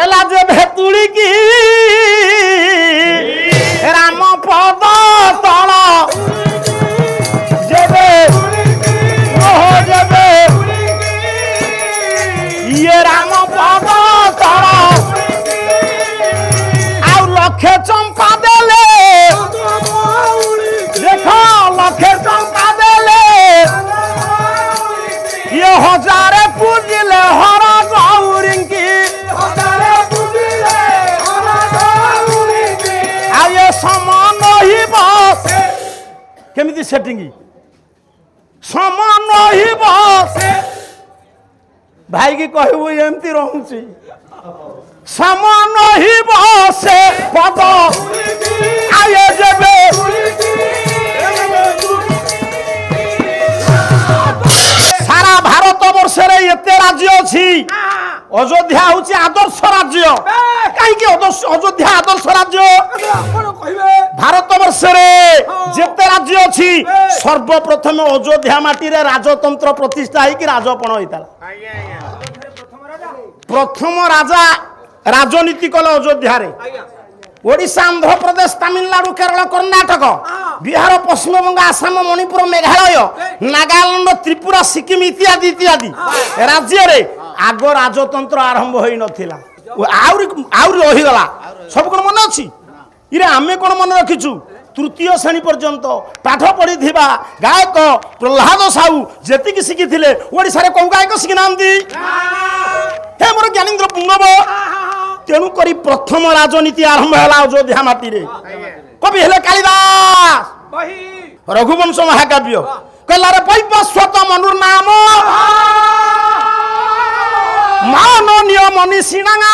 कहला जे भेतुड़ी की राम पद तल जेबे ओहो जेबे ये राम पद तल आउ लखे चंपा देले देखो लखे चंपा देले ये हजारे पूजिले हर गौरिंकी आ ये समान ही बस केमिति सेटिंग समान ही बस भाई की कहबो एमती रहउची समान ही बस पद आए जेबे सारा भारत वर्ष रे एते राज्य अछि अयोध्या होची आदर्श राज्य कहीं के अयोध्या आदर्श राज्य भारत वर्ष रे जेते राज्य अछि सर्वप्रथम अयोध्या माटी रे राजतंत्र प्रतिष्ठा है कि राजपण होइताला प्रथम राजा राजनीति कल अयोध्या रे ओडिशा आंध्र प्रदेश तमिलनाडु केरल कर्णाटक बिहार पश्चिम बंग आसाम मणिपुर मेघालय नागालैंड त्रिपुरा सिक्किम इत्यादि इत्यादि राज्य रे आग राजतंत्र आरंभ होई नथिला आउरी रही गला सब कोन मन अछि इरे आमे कोन मन रखिछु तृतीय श्रेणी पर्यंत पाठ पढ़ी थिबा गायक प्रहलाद साहू जेति कि शिखि थिले ओडिसा रे कोन गायक शिखि नांती हे मोर ज्ञानेन्द्र पुंगब तेणु करी प्रथम राजनीति आरंभ है अयोध्या माटी रे कवि हेले कालिदास रघुवंश महाकाव्य कहला रे वैवस्वत मनुर नाम माननीय मनीषिणांगा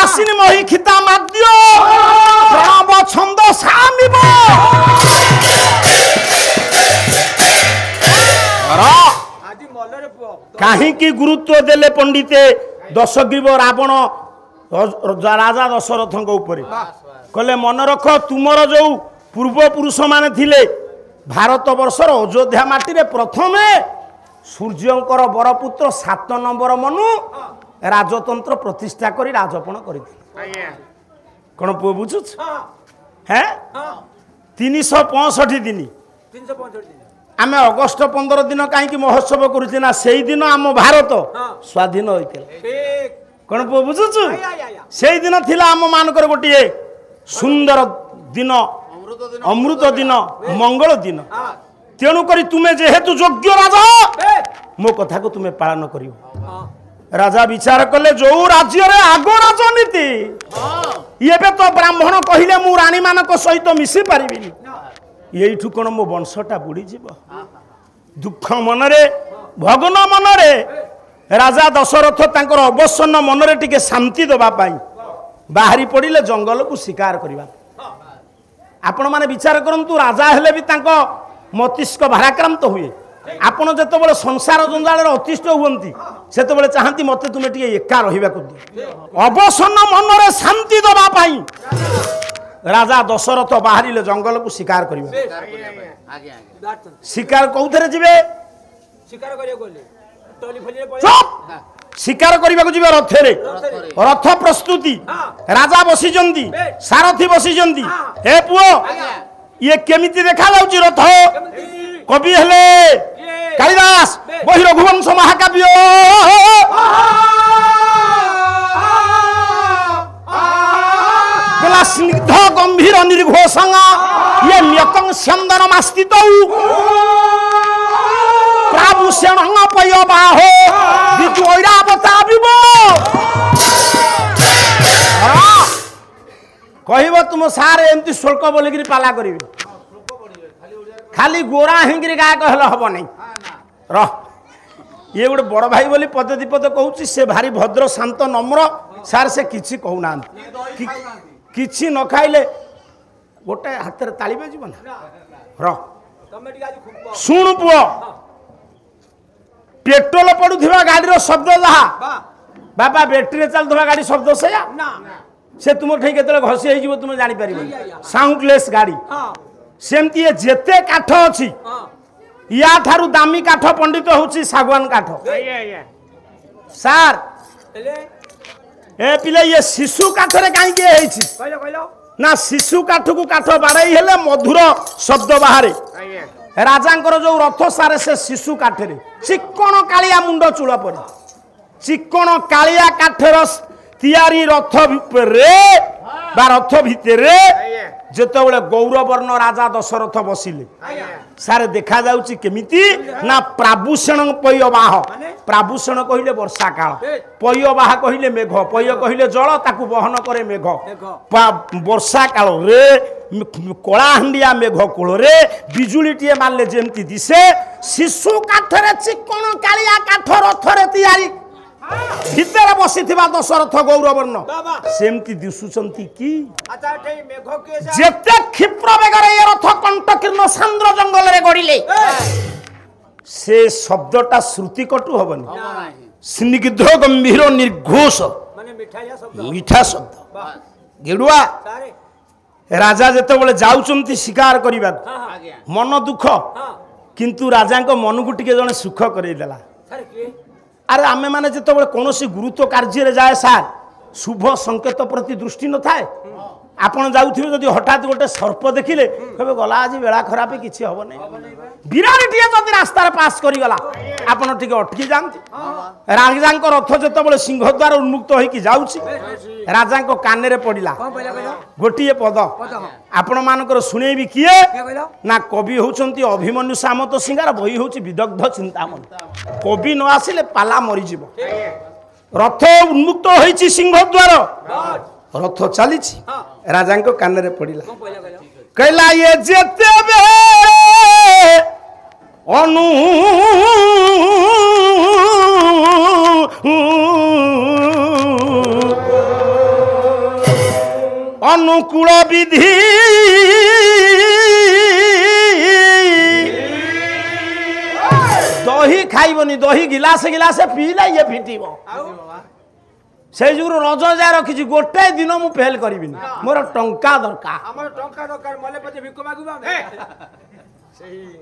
आसिन मही खिता माद्य प्रणव छंद सामिब कहीं की गुरुत्व देले पंडिते दशग्रीव रावण राजा दशरथ कहले मन रख तुमर जो पूर्व पुरुष माने थिले भारत वर्षर अयोध्या माटी रे प्रथमे सूर्यंकर बरपुत्र 7 नंबर मनु राजतंत्र प्रतिष्ठा करी राजपण करथिले कोन पु बुझुछ हैं 365 दिन आमे अगस्त 15 दिन कहीं महोत्सव करुचे ना से दिन आम भारत स्वाधीन होइते कौन पु बुझुछु से दिन थिला आम मानकर गोटे सुंदर दिन अमृत दिन मंगल दिन तेणु करी तुम्हें जेहेतु योग्य राजा मो कथा को तुम्हें पालन करियो राजा विचार कले जो राज्य रे आगो राजनीति ये तो ब्राह्मण कहिले मु रानी मानक सहित मिसी पारिबिनी यही कौन मो वंशटा बुड़ी जीव दुख मनरे भगन मनरे राजा दशरथ तांकर अवसन्न मनरे टिके शांति दबा पाई बाहरी पड़िले जंगल को शिकार करबा आपण माने विचार करंतु राजा हेले भी तांको मस्तिष्क भाराक्रांत हुए आपण जेतेबेले संसार जंजाल रे अतिष्ठ हुंती सेतेबेले चाहंती मते तुमे टिके एका रहिबा को अवसन्न मनरे शांति दबा पाई राजा दशरथ बाहरिले जंगल को शिकार करिवे शिकार कौथरे जिवे शिकार करियो गोले टोली फलिए चुप शिकार करिबा को जिवे रथरे रथ प्रस्तुति राजा बसी जंदी सारथी बसी जंदी हे पुओ ये केमिति देखा जाउची रथ कवि हेले कालिदास बहि रघुवंश महाकाव्य गला स्निग्ध गंभीर निर्घोषंग ये म्यकं स्यंदन मास्तित प्राभूषण पय बाहो विद्वैरावता विभो कहब तुम सारे एमती शुल्क बोलिकी पाला करिवे खाली गोरा हिंगिरी गायक हेले हम नहीं रह ये गोटे बड़ भाई बोली पदे दीपद कहूँ से भारी भद्र शांत नम्र सार से किसी कहूना किसी न खाइले गोटे हाथ में ताली बजिब ना रह शुण पुओ पेट्रोल पड़ुवा गाड़ी शब्द जहा बाबा बैटेरी चलुवा गाड़ी शब्द से तुम ठे के घसी हो तुम जापर साउंडलेस गाड़ी सेमती जेते काठ अच्छी या ठारू दामी काठ पंडित होची सागवान काठ सार ए पिले ये शिशु काठरे कहीं ना शिशु काठ को काठ बाड़ई हेले मधुर शब्द बाहर राजांकर जो रथ सारे से शिशु काठरे चिक्कण कालिया मुंड चूल पर चिक्कण कालिया काठर तैयारी रथ भितर जेतबले गौरवर्ण राजा दशरथ बसिले सारे देखा जाउची केमिति ना प्राभूषण पयबाह प्राभूषण कहिले वर्षा काल पयबाह कहिले मेघ पय कहिले जल ताकू बहन करे मेघ वर्षा काल रे कलाहांडिया मेघ कूल रे बिजुलीटिए मारले जेमती दिसे शिशु काठरे चिक्कण कालिया काठ रथरे तैयारी भितर बसी दशरथ गौरवर्ण सेमती दिशुचंती कि जेते क्षिप्र बेगरे ये रथ कंटकीर्ण सांद्र जंगल रे गड़िले से शब्दटा श्रुति कटु हबनी स्निग्ध गंभीर निर्घोष माने मीठा शब्द गेडुआ राजा जेतेबेले जाउचंती शिकार करिबा मन दुख किंतु राजा को मन को टिके जने सुख करई देला अरे आमे माने जेतेबेले कोनोसी गुरुत्व कार्य रे जाए सार शुभ संकेत प्रति दृष्टि न थाए आपण जाउथिबे जदि हठात गोटे सर्प देखिले कबे गला आज बेला खराब किछि हबो नै बिरारीटिए जदि रास्ता रे पास करि गला आपण टिके अटकी जानती राजांक रथ जेतेबेले सिंह द्वार उन्मुक्त होई कि जाउछि राजांक काने रे पडिला गोटिए पद आपण मानकर सुनेबी किए ना कवि होउचंती अभिमन्यु सामत सिंगार बही होउची विदग्ध चिंतामन कवि न आसिले पाला मरि जिवो रथ उन्मुक्त होईची सिंह द्वार रथ चली राजा कान रे पड़िला कहला ये जेते अनु अनुकूल विधि दही खाइबनी दही गिलास गिलास पीला ये फिटिबो से जुगु रज जा रखी गोटे दिन मु फेल करी मोर टंका दरकार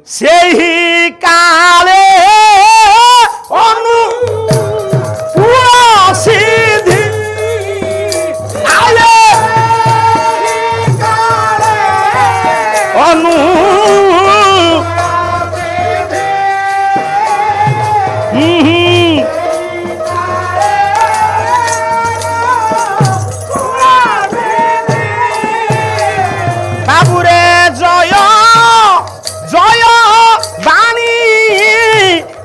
से ही काले अनु पूरा सीधी आले अनु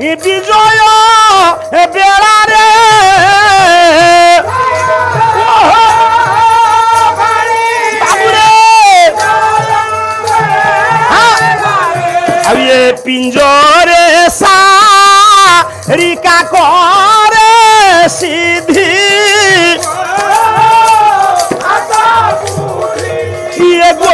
विजय बेला रे ये पिंजरे सारिका करे सीधी ये गो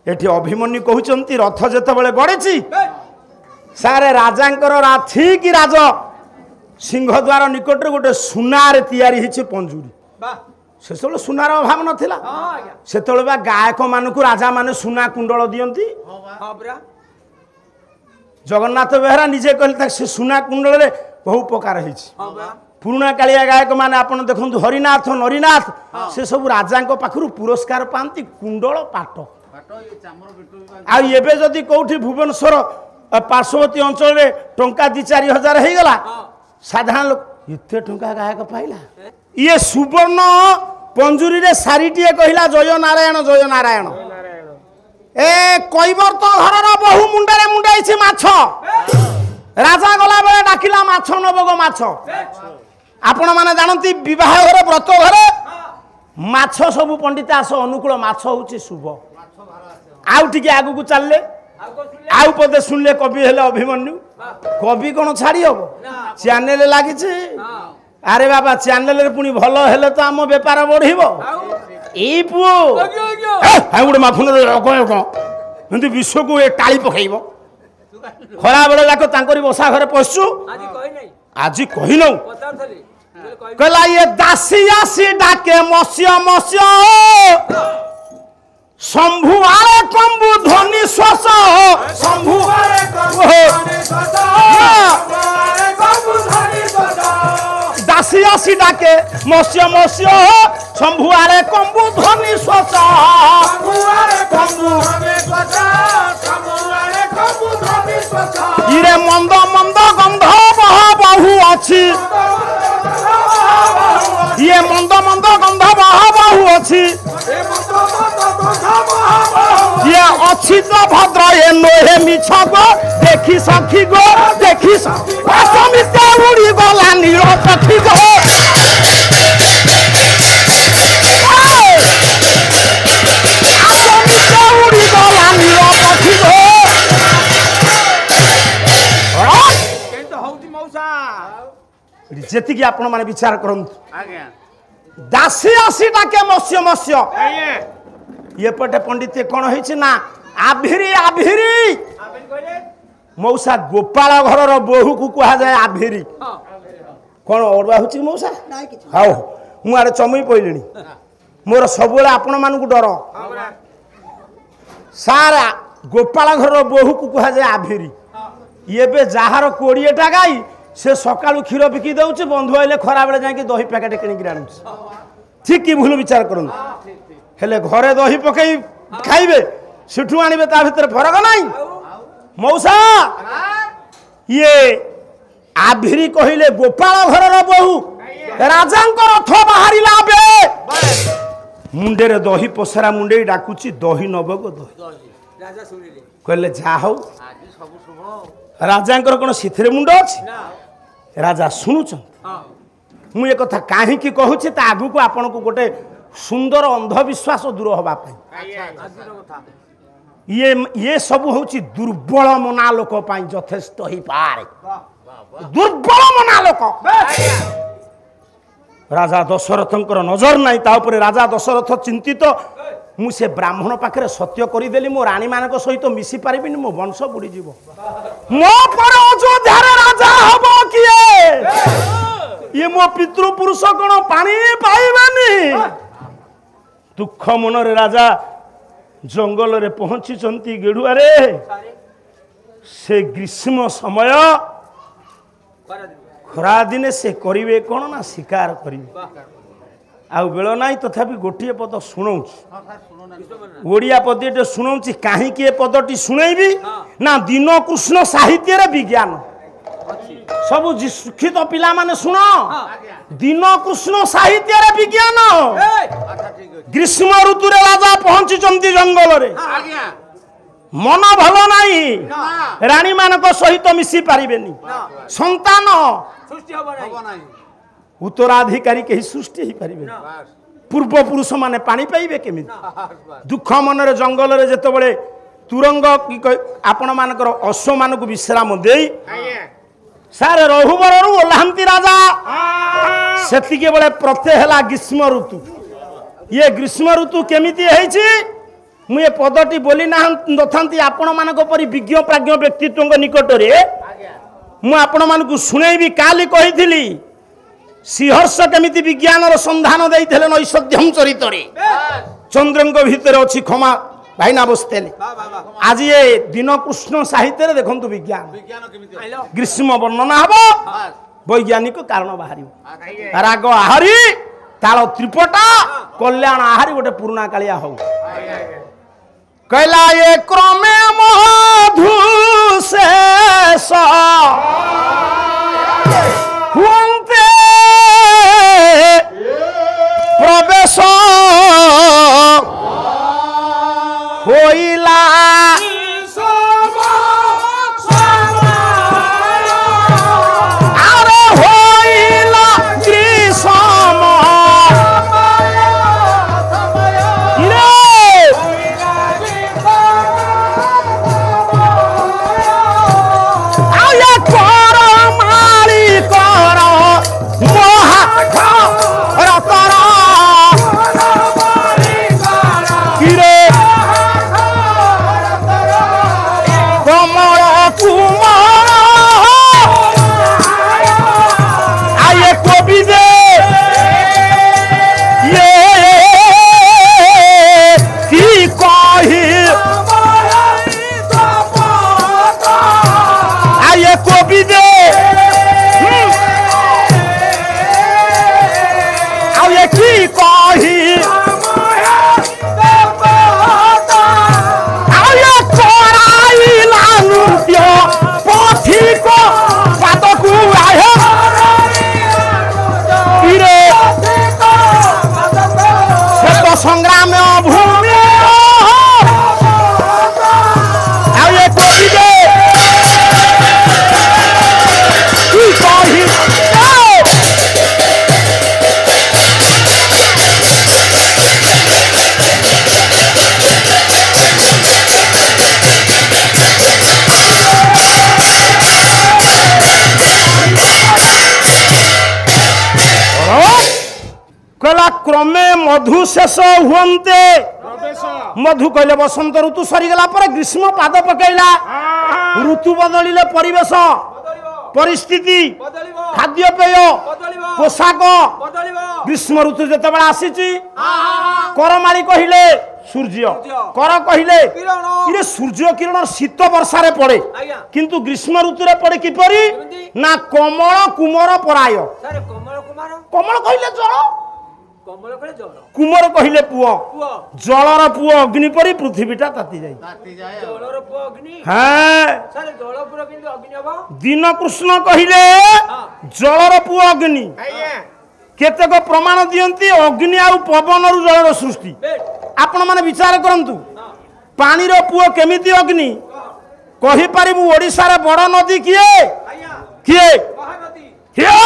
एठी अभिमन्यु कहउचंती रथ जेतेबेले गड़ेची सारे राजांकर राथी की राज सिंहद्वार निकट गोटे सुनार तैयारी हिची पंजुरी से सब सुनार अभाव नथिला सेतबेले बा गायक मानकु राजा माने सुना कुंडल दियंती जगन्नाथ बेहरा निजे कहले से सुना कुंडल रे बहु प्रकार हिची पुराना कालिया गायक माने आपण देखंतु हरिनाथ नरीनाथ से सब राजांक पाखरु पुरस्कार पांती कुंडल पाट आबे जदि कौटी भुवनेश्वर पार्श्ववर्ती अंचल रे टंका 2-4 हजार हो गला साधारण लोक इते टंका गायक पाइला ये सुवर्ण पंजुरी रे सारीटिए कहला जय नारायण ए कैवर्त घर बहु मुंडे मुंडाई माछ राजा गला बेले डाकिला माछ नबगो माछ आपण माने जानती विवाह घर व्रत घरे माछ सब पंडित आस अनुकूल माछ होची शुभ आउ टिके आगु को चलले आउ पदे सुनले कवि हेले अभिमन्यु कवि कोन छाड़ी हो चैनल लागी छे अरे बाबा चैनल रे पुनी भलो हेले तो आम व्यापार बढ़िबो ए पुओ हां गुडे माफुन रे कोन एंती विश्व को ए टाळी पखाइबो खरा बेले जाक तांकरी बसा घरे पशु आज कही नौ कहला ये दासी आसी डाके मस्य मस्य शंभु आरे कंबु ध्वनि श्वास शंभु आरे दासी आसी डाके मस्य मस्य शंभु आरे कंबु ध्वनि श्वास इरे मंद मंद गंध बह बहु अछि ये मंद मंद गंध बह बहु अछि ये अच्छी तो भद्र ये नोहे मिछ गो देखी सखी गो देखी समिते उड़ी गला नील सखी गो समिते उड़ी गला नील सखी गो जेति कि आपण माने विचार करंतु दासी आसी डाके मस्य मस्य ये पटे पंडित कौन है ना आभिरी आभिरी मौसा गोपाल घर बोहू को कहा जाए आभिरी कौन अड़ुआ हो मौसा हाउ मुझे चमई पड़े मोर सब आपण मानू डर सार गोपाल घर बोहू को कहा जाए आभिरी ये जार 20टा गाई से सका क्षीर बिकी दौर बंधु आइले खरा बेले जाकि दही पैकेट किणिक आनु ठीक कि भूल विचार करूँ हेले घरे दही पकई खाइबे सेठू आनिबे ता भीतर फरक नहीं मौसा ये आभिरी कहिले गोपाल घरर बहु राजांकर रथ बाहरिला बे मुंडे रे दही पसरा मुंडे डाकुची दही नबगो दही राजा सुनिले कहले जा हो आज सब शुभ राजांकर कोन सिथरे मुंड अछि राजा सुनुछन मु एक कथा काहे की कहूची ता आगु को आपन को गोटे सुंदर अंधविश्वास दूर हवा ये सब हूँ दुर्बल मना लोक यथेष्ट ही पारे दुर्बल मना लोक राजा दशरथंकर नजर नहीं ताऊपर राजा दशरथ चिंतित मुझे ब्राह्मण पाखे सत्य करदेली मो राणी मान सहित मिसी पारि मो वंश बुड़ी जीव मो पर अयोध्यार राजा हब किए ये मो पितृपुरुष कौन पानी पाइबानी दुख मनरे राजा जंगल रे पहुंची चंती गेड़ुआरे से ग्रीष्म समय खरा दिने से करिवे कौन ना शिकार करिवे आ बेल नाई तथापि गोटे पद शुणु ओडिया पदटे शुणु कहीं पदटी शुणेबी ना दीन कृष्ण साहित्य रे विज्ञान सब शिक्षित पिला माने सुन दीन कृष्ण साहित्य रे विज्ञान ग्रीष्म ऋतु रे राजा पहुंची चंती जंगल रे मन भल नाही रानी मानक सहित मिसी पारिबेनी संतान सृष्टि होबो नाही उत्तराधिकारी कहीं सृष्टि ही पारिबे पूर्व पुरुष माने पानी पाइबे केमि दुख मन रे जंगल रे जते बळे तुरंग आपण मानकर अश्व मानक विश्राम देई सारे रहुबर ओल्हांती राजा सेतिके बळे प्रत्यय हला ग्रीष्म ऋतु ये ग्रीष्म ऋतु केमिति हेछि मु ये पदटी बोली ना नथांती आपण मानक परि विज्ञ प्राज्ञ व्यक्तित्व निकट रे मु आपण मानकु सुनेबी काली कहिथिली सिंहर्ष केमिति विज्ञान संधान देइथिले नैषध्यम चरित रे चंद्रंग भीतर अछि क्षमा भाईना बसते आज ये दीन कृष्ण साहित्य रे देखंतु विज्ञान ग्रीष्म वर्णना हबो वैज्ञानिक कारण बाहरी राग आहारी ताल त्रिपटा कल्याण आहारी गोटे पुराना कालिया हो कैला ये क्रमे मधु शेष हुंते प्रवेश होइला अरे होइला ग्रीष्म क्रमे मधु शेष हुए मधु कहले बसंत ऋतु सरीगला पर ग्रीष्म पाद पकईला ऋतु बदलिले परिवेश परिस्थिति खाद्यपेय पोशाक ग्रीष्म ऋतु जिते आसी करमाड़ी कहले सूर्य कर कहले ये सूर्य किरण शीत वर्षा रे पड़े किंतु ग्रीष्म ऋतु रे पड़े किपरि ना कमल कुमार पराय कमल कहले जल कुमार कहले पुओ जलर पुओ अग्नि परी पृथ्वीटा ताती जाय दिन कृष्ण कहले जलर पुओ अग्नि केतेक प्रमाण दियंती अग्नि आ पवन रु जलर सृष्टि आपण माने विचार करंतु पानी रो पुओ केमिति अग्नि कहि परिबु ओडिसा रे बड़ नदी किए किए किए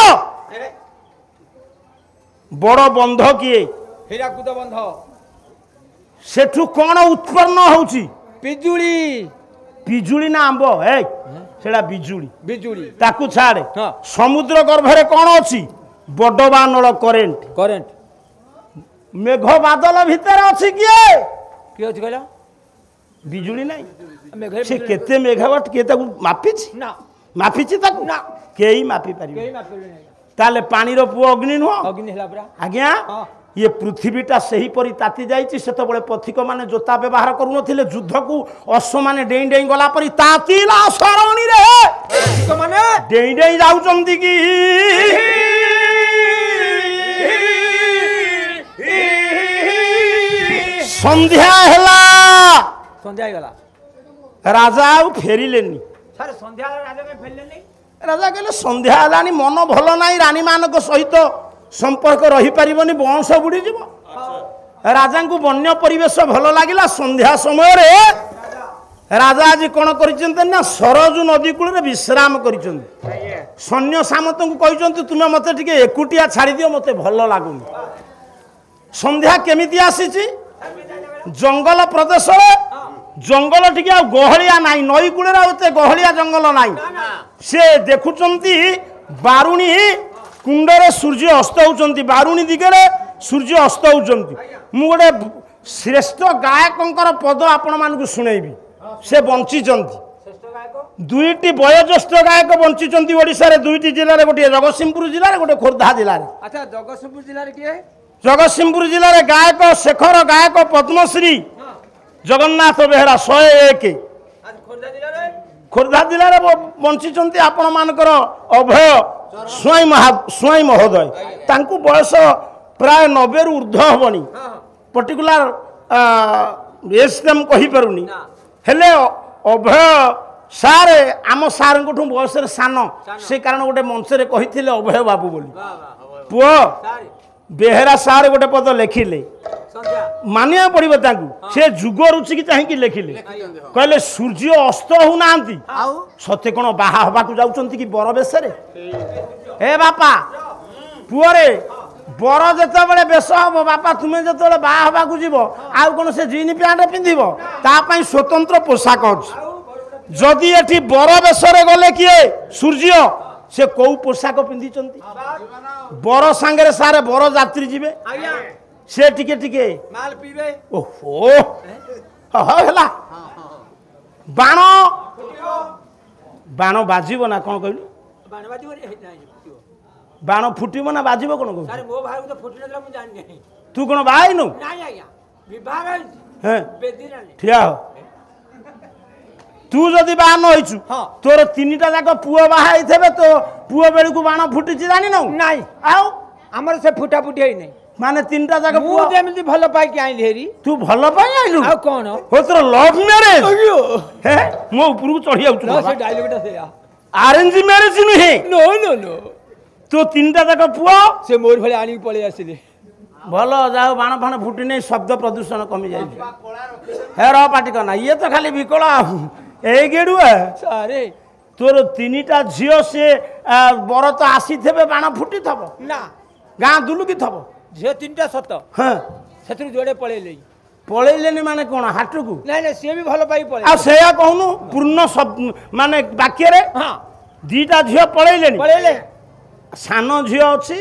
बड़ बंध किए हीराकुद बंध सेठु कोन उत्पन्न होउची पिजुली पिजुली ना आंबो ए सेडा बिजुली बिजुली ताकू छाड़े हां समुद्र गर्भरे कोन अछि बडबानळ करेंट करेंट मेघ बादल भीतर अछि किए की अछि कहला बिजुली नाही मेघ से केते मेगावाट के ताकू मापिछि ना मापिछि ताकू ना केई मापी परिबे केई मापि नै ताले पानी रो पुओ अग्नि नो अग्नि हला पुरा आज्ञा ये पृथ्वीटा सही परी ताती जाइछि सेते बळे पथिक माने जोता व्यवहार करू नथिले युद्ध को अश्व माने डेई डेई गला परी तातीला सरणी रे पथिक माने डेई डेई जाउचंती की संध्या हला संध्या गला राजा आउ फेरिलेनी सर संध्या राजा में फेलले नहीं राजा कहले संध्या हलानी मन भल नाही रानी मानक सहित संपर्क रही परिबनी वंश बुड़ी जीव राजा को वन्य परिवेश भल लागिला संध्या समय रे राजा आज कौन कर सरजू नदी कूल विश्राम कर सैन्य सामंत को कहते तुम्हें मत टे एकुटिया छाड़ी दियो मत भल लगुनि संध्या केमिति आसी जंगल प्रदेश जंगल टी गहलिया नाई नई कूल गहलिया जंगल नाई से देखुंती बारुणी कुंडरे सूर्य अस्त होती बारुणी दिगरे सूर्य अस्त होती मु गोटे श्रेष्ठ गायकर पद आपण मानक शुणेबी से बंची दुईटी वयोज्येष्ठ गायक बंची ओडिशा दुईटी जिले में गोटे जगतसिंहपुर जिले में गोटे खोर्धा जिले में अच्छा जगतसिंहपुर जिले किए जगतसिंहपुर जिले में गायक शेखर गायक पद्मश्री जगन्नाथ बेहरा 101 खोर्धा जिले में बंची आपण मानकर अभय स्वयं महोदय तांकु बयस प्राय 90 रु ऊर्ध्व हबनी पर्टिकुलर एज तम कहि परुनी हेले अभय सार आम सार को बयस सान से कारण गोटे मंच रे कहिथिले अभय बाबू बोली पुओ बेहरा सार गोटे पद लिखिले मानिया पड़िबो तांकु से जुग रुचि की चाहिए लिखिले कहले सूर्य अस्त हो नांती सत्य कोन बाहा हबा को जाउचंती कि बर बेसरे ए बापा पुअरे बर जते बळे बेस हबो बापा तुमे जते बळे बाहा हबा को जीवो आ कोन से जीन पैंट पिंधिबो ता पई स्वतंत्र पोशाक अछि जदि एठी बर बेसरे गले किए सूर्य से कौ पोशाक पिंधि चंती बर सांगरे सारे बर यात्री जीवे से टिके टिके माल पीबे ओहो हला बाण बाण बाजिबो ना कोन कहलु बाण बाजिबो नहीं बाण फुटिबो ना बाजिबो कोन कहलु सर मो भाई को तो फुटी नला मु जान नहीं तू कोन बाई नु नहीं आया विभाग हैं बेदी रानी ठिया हो तू जदि बाण न होइछु तोर तीनटा जाक पुओ बाहा आइथबे तो पुओ बेल को बाण फुटिछि जानि न नहीं आउ हमर से फुटा फुटी है नहीं माने तीनटा जाक मु जेमिति भलो पाई के आइली हेरी तू भलो पाई आइलु आ कोन हो तोर लव मैरिज हे मो ऊपर को चढ़ी आउछु ना से डायलॉगटा से अरेंज मैरिज नुहे नो नो नो तो तीनटा जाक पुओ से मोर भले आनी पळे आसिले भलो जाओ बाण फाण फुटी नहीं शब्द प्रदूषण कमी जाए हे रह पाटी करना ये तो खाली विकला ए गेडु सारे तोर तीनटा झियो से बर तो आसी थे बाण फुटी थब ना गाँ दुलुकी थब झे तीनटा सत हाँ सेतु जोड़े पळेले पळेलेनी माने कोन हाटू को नहीं नहीं से भी भलो पाई पळे आ सेया कहनु पूर्ण सब माने वाक्य रे हां दीटा झियो पळेलेनी पळेले सान झियो अछि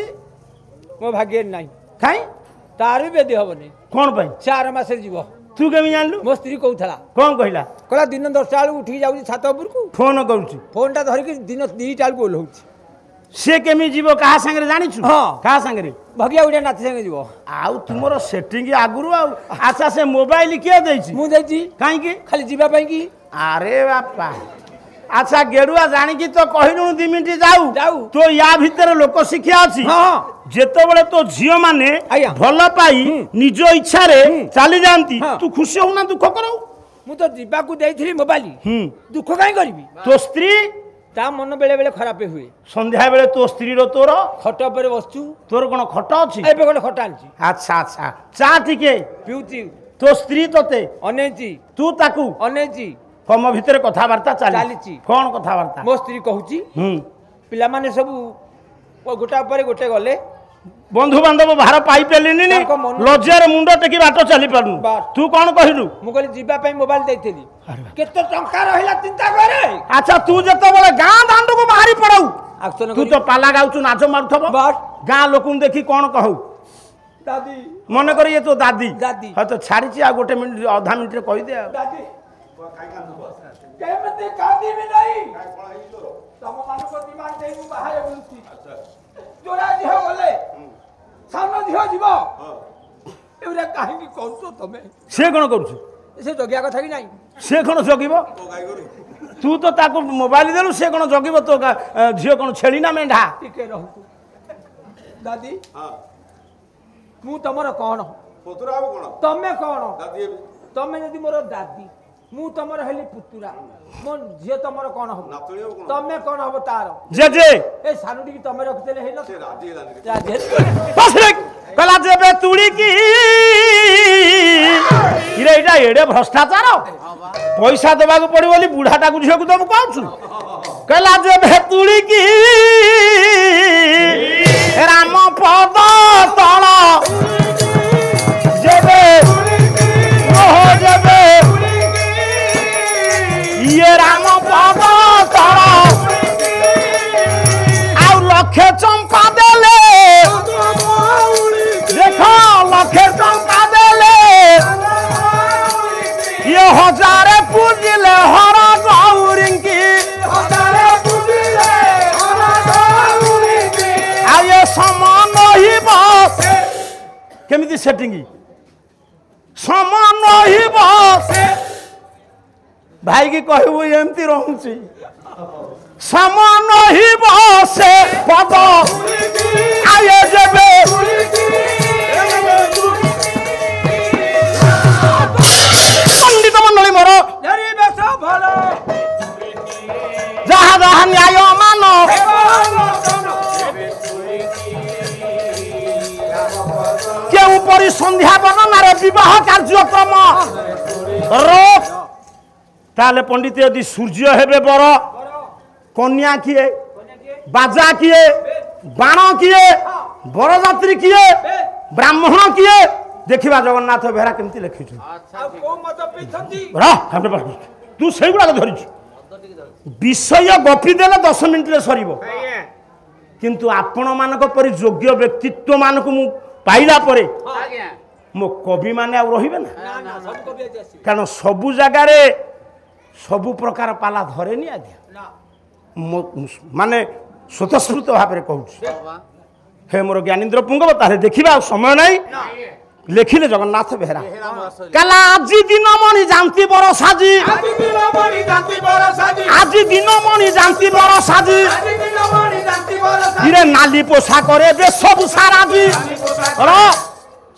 मो भाग्य नहीं काई तार भी बेदी हबनी कौन पाई से आर मासे जीव तू केमी जानलु मो स्त्री कहूला कौन कहला कहला दिन 10टा बेलू उठी जाऊँ छात उपरकू फोन करूची फोनटा धरिकी दिन 2टा बेलू ओल्हौछि से केमी जीव कहा संगे जानिछु हाँ। कहा संगे भगिया उठे नाती संगे जीव आउ तुमरो सेटिंग आगुरु आउ अच्छा से मोबाइल किए देछि मु देछि काई के खाली जीवा ପାଇଁ की अरे बापा अच्छा गेरुआ जानिकी तो कहलु 2 मिनिट जाऊ जाऊ। तो या भीतर लोक शिक्षा अछि हाँ जेतेबेले तो झियो माने आज्ञा। भल पाई निज इच्छा रे चली जांती हाँ। तू खुशी हो ना दुख करौ मु तो जीवा को देइथिली मोबाइल दुख काई करबी तो स्त्री ता मन बेले बेले खराब हुए संध्या बेले तो स्त्री रो तोर खट पर बसचू तोर कोन खट अछि एबे गोटे खट आनछि अच्छा अच्छा चा टिके पिउची तो स्त्री तोते अनेची तू ताकू अनेची तम भीतर कथाबार्ता चालीची। कौन कथाबार्ता मो स्त्री कहूची पिला माने सब गोटा पर गोटे गले बंधु बांधव बाहर पाई पेलिनी नी ताको मन- लज्जार मुंड टेकी बाट चली पारनु बास। तू कौन कहलु मु कहली जीवा ପାଇଁ मोबाइल देइथिली केते टंका रहिला चिंता करे अच्छा तू जेतेबेले गां दांड को बाहरी पड़ाऊ एक्शन तू तो पाला गाउचु नाच मारुथबो बास। गां लोकुन देखी कौन कहू दादी मन कर ये तो दादी दादी। हाँ तो छाड़ी आ गोटे मिनिट आधा मिनिट रे कहि दे दादी केमते कादी भी नहीं तम मान को दिमाग देई मु बाहर बोलुची जोड़ा दिहो बोले सामने दिहो जीव एउरा काहे की कहतो तमे से कोन करूछु से जगिया कथा की नहीं से कोन जगिबो तू तो ताको मोबाइल देलु से कोन जगिबो तो झियो कोन छेली ना मेंढा टिके रहू दादी हां मु तमरो कोन पुतुरा अब कोन तमे कोन दादी तमे यदि मोर दादी मु तमरो हेली पुतुरा मो झियो तमरो कोन हो नातुणी अब कोन तमे कोन हो तार जे जे ए सानुडी की तमे रखतेले हेलो से राजी हेलानी राजे बस रे कला जेबे तुड़ी की इरे इटा एडे भ्रष्टाचार पैसा देबा को पड़ी बोली बुढ़ाटा को झियो को दब कहछु कला जेबे तुड़ी की राम पद तळ जेबे ओहो जेबे ये राम पद तळ आउ लखे चंपा देले देखो लखे चंपा देले ये हजारे पूजिले हर गौरिंकी आ ये समान ही बस केमिति सेटिंग समान ही बस भाई की कहबो एमती रहूची समान ही बस पद आए जेबे पंडित मंडली मोर धरी बेसो भलो जहा जहा न्याय मान केउ परि संध्या बदनारे विवाह कार्यक्रम रोक ताले पंडित यदि सूर्य हेबे बर कन्या किए बाजा किए बाण किए बरजात्री किए ब्राह्मण किए देखिबा जगन्नाथ बेहरा केमती लिखिछु आ को मत पिथंती तू से गुड़ा धरिछु विषय गपी देले 10 मिनिट रे सरीबो किंतु आपण मानक परि योग्य व्यक्तित्व मानक मु पाइला परे आज्ञा मो कवि माने आ रहिबे ना ना ना सब को भी आसी कारण सबु जगार सबु प्रकार पाला धरे नि आज्ञा ना माने स्वतस्फूर्त भाव कहूँ हे मोर ज्ञानेन्द्र पुंगव तारे देखा समय नहीं लेखिले जगन्नाथ बेहरा कला आजी दिन मणि जानती बर साजी आज दिन मणि जानती बर साजी इरे नाली पोशाक रे सब साराजी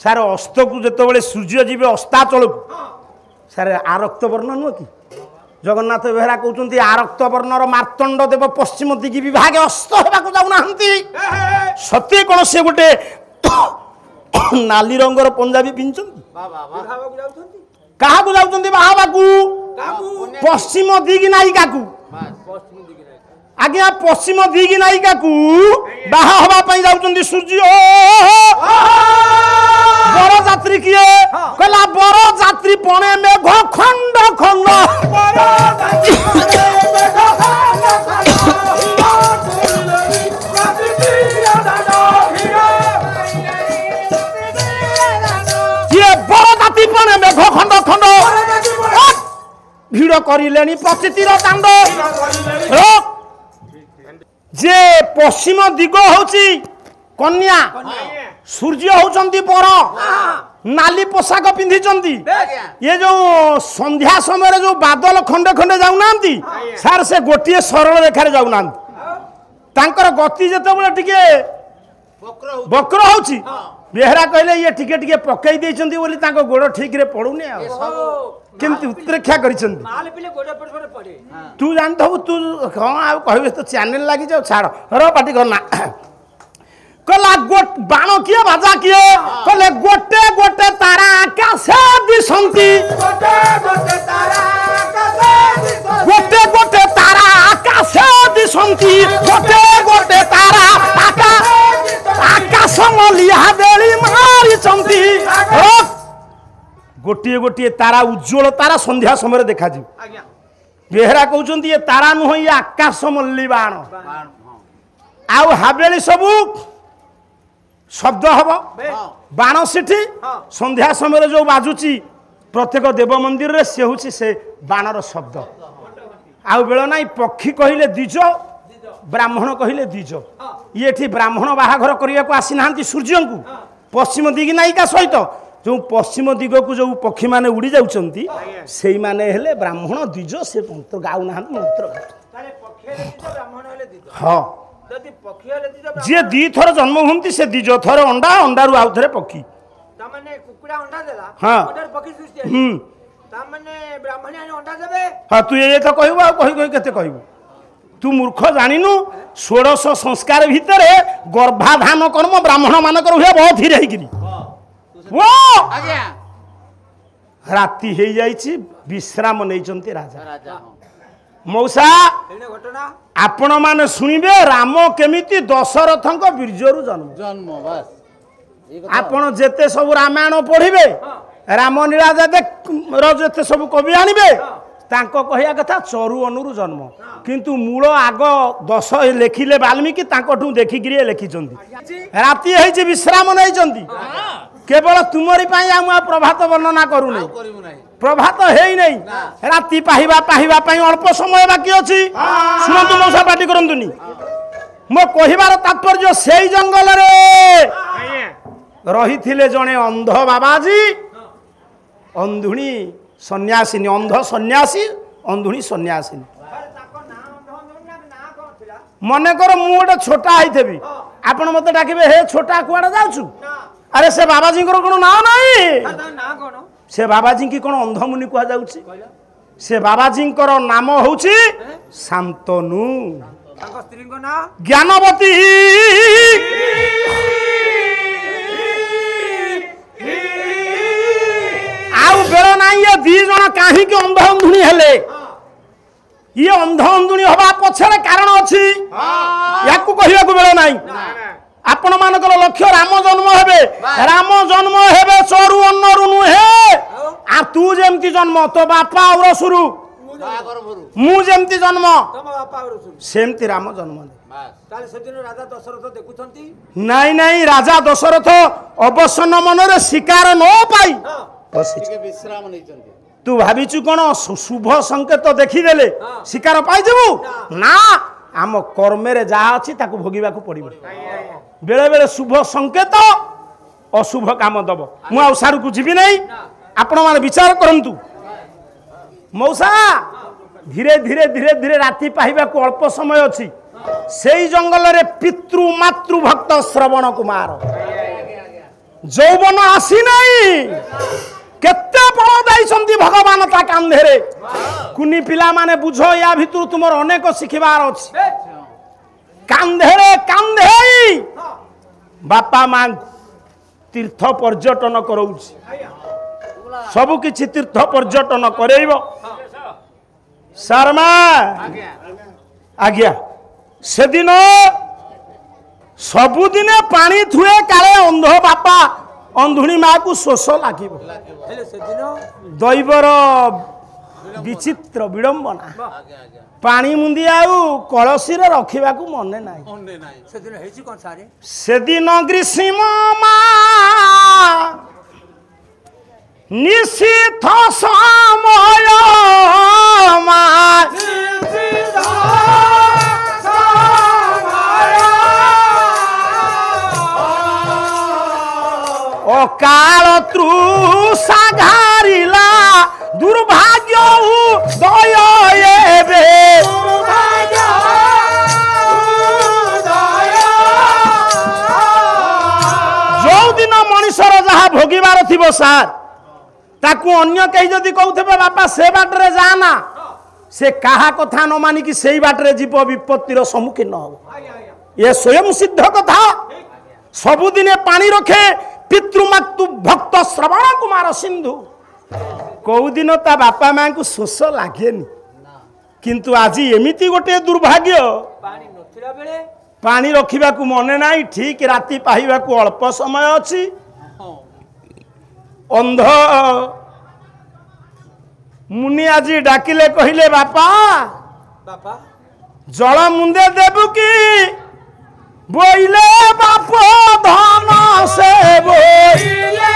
सार अस्त को जिते सूर्य जीवे अस्ताचल को सारे आरक्त वर्ण नुह कि जगन्नाथ बेहरा कहते आरक्त वर्णर मार्तंड देव पश्चिम दिगी विभाग अस्त होगा जाऊना सत्य कौन से गोटे नाली रंगर पंजाबी पिंधुंती क्या जाऊँ बाहाबाकू पश्चिम दिगी नायिका को आज्ञा पश्चिम दिगी नायिका को बाहा हवाई जाऊँ सूर्य बर जात्री किए कहला बर जात्री पणे मेघ खंड खंड করিলেনি প্রচিতির দাণ্ড যে পশ্চিম দিগ হচ্ছে কন্যা সূর্য হচ্ছেন বর নালি পোশাক পিঁধিଛନ୍ତି ये जो সন্ধ্যা সময় जो বাদল খন্ডে খন্ডে যাওনা সার সে গোটিয়ে সরল রেখার যাওনা তাঙ্কর গতি যেতবে টিকে বক্র হচ্ছে বেহরা কহিলে ইয়ে টিকে টিকে পকাই দিয়েছেন বলে তাঙ্ক গোড় ঠিক রে পড়ুনি কেমতি উৎপ্রেক্ষা করেছেন তু জানিথবু তু কম আর কহবে তো চ্যানেল লাগি যাও ছাড় র পাটি করনা কলা বাণ কিয়ে বাজা কিয়ে কলে গোটে গোটে তারা আকাশে দিশন্তি গোটে গোটে তারা আকাশে দিশন্তি গোটে গোটে তারা আকাশ মলিয়া বেলি মারিছন্তি গোটিয়ে গোটিয়ে তারা উজ্জ্বল তারা সন্ধ্যা সময় দেখাଯିବ বেহেরা কହୁଛନ୍ତି ଏ ତାରା ନୁହଁ ଇଏ ଆକାଶ ମଲ୍ଲି ବାଣ ଆଉ ହାବେଳି ସବୁ শব্দ হব বাণ সেটি সন্ধ্যা সময় যে বাজুছি প্রত্যেক দেব মন্দিরে সে হচ্ছে সে বাণর শব্দ আউ বেল নাই পক্ষী কহিলে দ্বিজ ব্রাহ্মণ কহিলে দ্বিজ ইয়েটি ব্রাহ্মণ বাহাঘর করা আসি না সূর্যঙ্কু পশ্চিম দিগ নায়িকা সহিত যে পশ্চিম দিগকু যে পক্ষী মানে উড়ি যাচ্ছেন সেই মানে হলে ব্রাহ্মণ দ্বিজ সে মন্ত্র গাউ না মন্ত্র হ্যাঁ যে ଦି ଥର ଜନ୍ମ ହୁଅନ୍ତି ସେ ଦ୍ୱିଜ ଥର ଅଣ୍ଡା ଅଣ୍ଡାରୁ ଆଉ ଥରେ ପକ୍ଷୀ ତାମାନେ କୁକୁଡ଼ା ଅଣ୍ଡା ଦେଲା ହଁ ଅଣ୍ଡାରୁ ପକ୍ଷୀ ସୃଷ୍ଟି ତାମାନେ ବ୍ରାହ୍ମଣୀ ଆଣି ଅଣ୍ଡା ଦେବେ ହଁ ତୁ ଏ ତ କହିବୁ ଆଉ କହି କହି କେତେ କହିବୁ ତୁ ମୂର୍ଖ ଜାଣିନୁ ଷୋଡ଼ଶ ସଂସ୍କାର ଭିତରେ ଗର୍ଭାଧାନ କର୍ମ ବ୍ରାହ୍ମଣ ମାନଙ୍କର ହୁଏ ବହୁତ ଧୀରେ ହେଇକିରି ରାତି ହେଇଯାଇଛି ବିଶ୍ରାମ ନେଇଛନ୍ତି ରାଜା ମଉସା ଆପଣ ମାନେ ଶୁଣିବେ ରାମ କେମିତି ଦଶରଥଙ୍କ ବୀର୍ଯ୍ୟରୁ ଜନ୍ମ ଆପଣ ଯେତେ ସବୁ ରାମାୟଣ ପଢିବେ ରାମ ନୀଳା ଯେତେ ସବୁ କବି ଆଣିବେ ତାଙ୍କ କହିବା କଥା ଚରୁ ଅନୁରୁ ଜନ୍ମ କିନ୍ତୁ ମୂଳ ଆଗ ଦଶ ଲେଖିଲେ ବାଲ୍ମୀକି ତାଙ୍କଠୁ ଦେଖିକିରି ଲେଖିଛନ୍ତି ରାତି ହେଇଛି ବିଶ୍ରାମ ନେଇଛନ୍ତି କେବଳ ତୁମରି ପାଇଁ ଆଉ ପ୍ରଭାତ ବର୍ଣ୍ଣନା କରୁନି প্রভাত হেই নাই রাতি পাহিবা পাহিবা পাই অল্প সময় বাকি আছে শুনন্তু মৌসা পাটি করন্তুনি মো কহিবার তাৎপর্য সেই জঙ্গলরে রহিথিলে জনে অন্ধ বাবাজি অন্ধুণী সন্ন্যাসিনী অন্ধ সন্ন্যাসী অন্ধুণী সন্ন্যাসিনী মনে কর মু গোটে ছোটা হইথেবি আপন মতে ডাকিবে হে ছোটা কুয়াড়ে যাচ্ছু আরে সে বাবাজীঙ্কর কোন নাও নাই সে বাবাজী কি কোন অন্ধমুনি কুয়া যাଉଛି সে বাবাজীঙ্কর নাম হଉଛି শান্তনু ତାଙ୍କ ସ୍ତ୍ରୀଙ୍କ ନାଁ জ্ঞানবতী ଆଉ ବେଳ ନାହିଁ ଏ ଦି ଜଣ କାହିଁକି ଅନ୍ଧ ଅନ୍ଧୁଣୀ ହେଲେ ଇଏ ଅନ୍ଧ ଅନ୍ଧୁଣୀ ହବା ପଛରେ କାରଣ ଅଛି ୟାକୁ କହିବାକୁ ବେଳ ନାହିଁ आपण मानकर लक्ष्य राम जन्म हेबे राम जन्म हेबे चरु अन्नरु नुहे आ तू जेमती जन्म तो बापा और सुरु मु जेमती जन्म सेमती राम जन्म ताले से दिन राजा दशरथ देखुछंती नाही नाही राजा दशरथ अवसन मनरे शिकार न पाई विश्राम नैचंती तू भाबिचु कोन शुभ संकेत देखि देले शिकार पाई जेबु ना आम कर्मेरे जहा अछि ताकू भोगिबाकू पड़िबो बेले बेले शुभ संकेत अशुभ काम दब मु आ सारू को जीवी नहीं आपण माने विचार करंतु मौसा धीरे धीरे धीरे धीरे राति पाहिबा को अल्प समय अछि सेई जंगल रे पितृ मातृ भक्त श्रवण कुमार जौवन आसी नहीं केते बड़ दाइसंती भगवान ता कांधेरे कुनी पिला माने बुझो या भितर तुमर अनेक शिखिबार अछि कांधेरे कांधेई बापा मां तीर्थ पर्यटन करौछि सब किछि तीर्थ पर्यटन करेइबो शर्मा आज्ञा से दिन सबुदिने पानी थुए काले अंध बापा अंधुणी माँ को शोष लगे दैवर विचित्र विडंबना पानी मुंदी आउ कलसी रखा मने ना से दिन ग्रीष्म निशिथ समय अकाल तृषा घारिला दुर्भाग्य दय जो दिन मनीषर जहाँ भोगिबार थिबो सार ताकू अन्य कहीं जदि कहूथिबे बापा से बाटरे जाना से कहा कथा न मानिकी सेई बाटरे जीव विपत्तिर सम्मुखीन हो ये स्वयं सिद्ध कथा सबुदिने पानी रखे पितृमातु भक्त श्रवण कुमार सिंधु कौ दिन ता बापा माँ को शोष लगे किंतु आज एमिति गोटे दुर्भाग्य पानी रखा मने ना ठीक राति पाइबा अल्प समय अच्छी अंध मुनि आज डाकिले कहले बापा जल मुंदे देबु की बोइले बाप धन से बोइले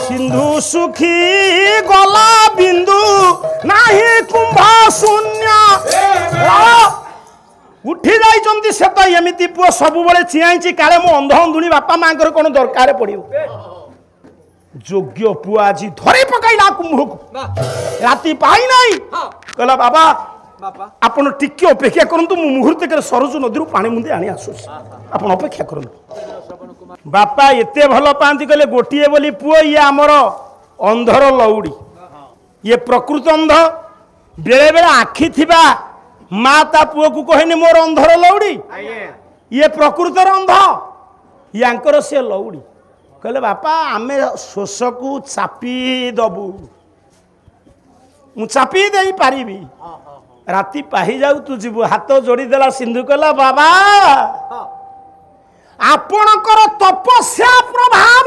सिंधु सुखी गला बिंदु नाही कुंभ शून्य उठी जाइचंती से तो एमिति पुओ सब बेले चिआईची काले मो अंध अंधुणी बापा मांकर कोन दरकार पड़ियो योग्य पुओ आज धरे पकाइला कुंभ को राति पाई नहीं कहला बाबा आपण टिके अपेक्षा करंतु मु मुहूर्त के सरजू नदी पानी मुंदे आनी आसु आपण अपेक्षा करंतु बापा एते भल पांती कहले गोटिए बोली पुओ ये आमर अंधर लौड़ी ये प्रकृत अंध बेले बेले आखि थिबा माँ ता पुओ को कहनी मोर अंधर लौड़ी ये प्रकृतर अंध यांकर से लौड़ी कहले बापा आमे शोष को चापी दबू मु चापी दे पारि राति पाही जाऊ तू जीवु हाथ जोड़ी देला सिंधु कहला बाबा आपणकर तपस्या प्रभाव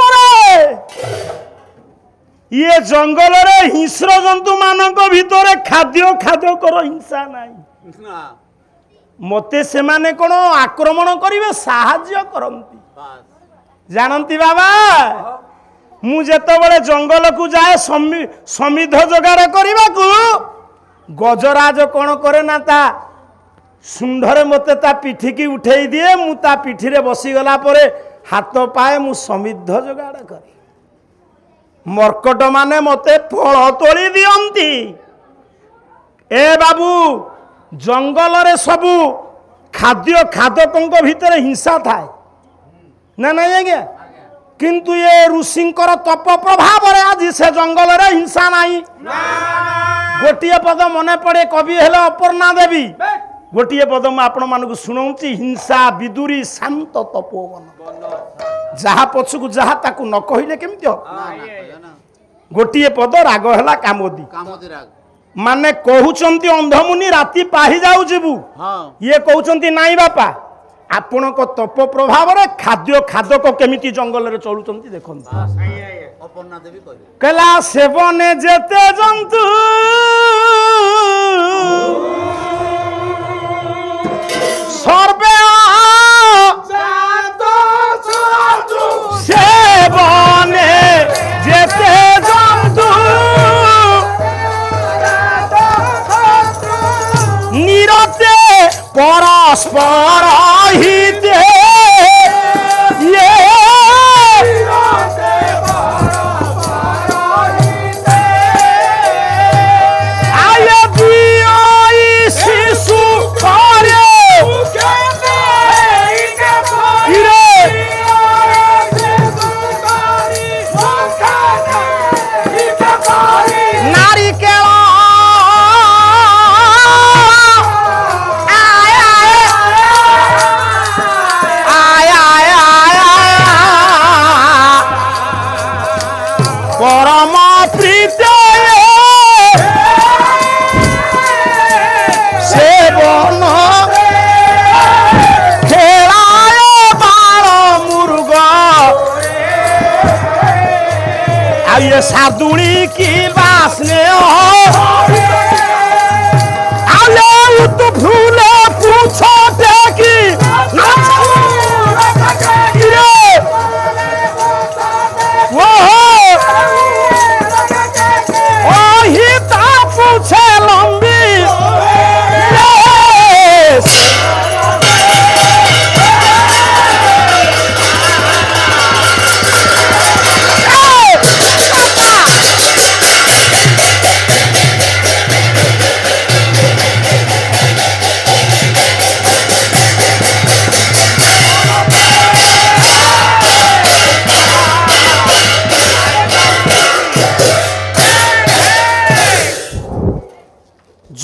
ये जंगल रे हिंस्र जंतु मानक भितर खाद्य खाद्य कर हिंसा नहीं मते से माने कोन आक्रमण करिवे साहाय्य करंती जानती बाबा मु जेते बळे जंगल को जाए समिध जोगाड़ करबा को गजराज कोन करे ना ता सुंदर मते ता पिठी की उठेई दिए मु ता पिठी रे बसी गला परे हाथ पाए मु समिध जोगाड़ करी मर्कट माने मते फल तोली दियंती ए बाबू जंगल रे सबू खाद्य खादकों भीतर हिंसा थाए ना नहीं आज्ञा किंतु ये ऋषिंकर तप प्रभाव आज से जंगल रे हिंसा नहीं गोटे पद मने पड़े कवि हेले अपर्णा देवी गोटे पद मैं आपण मानक शुणाऊँगी हिंसा विदुरी शांत तपोवन जहाँ पछकू जहाँ ताकू न कहले केमती हो गोटे पद राग है कामोदी माने कहउचंती अंधमुनि राति पाही जाऊ जीवु ये कहउचंती नाई बापा आपण को तप प्रभाव रे खाद्य खादक केमिति जंगल रे चलुचंती देखंती अपर्णा देवी कहला सेवने जेते जंतु सर्वे सेवने जेते जंतु निरते परस्पर हिते ये आय दियोई शिशु करे नारी के परम प्रीत सेवन खेलाय बाल मुर्ग आ ये साधुणी की बासने आले उत फूले पूछो टेकी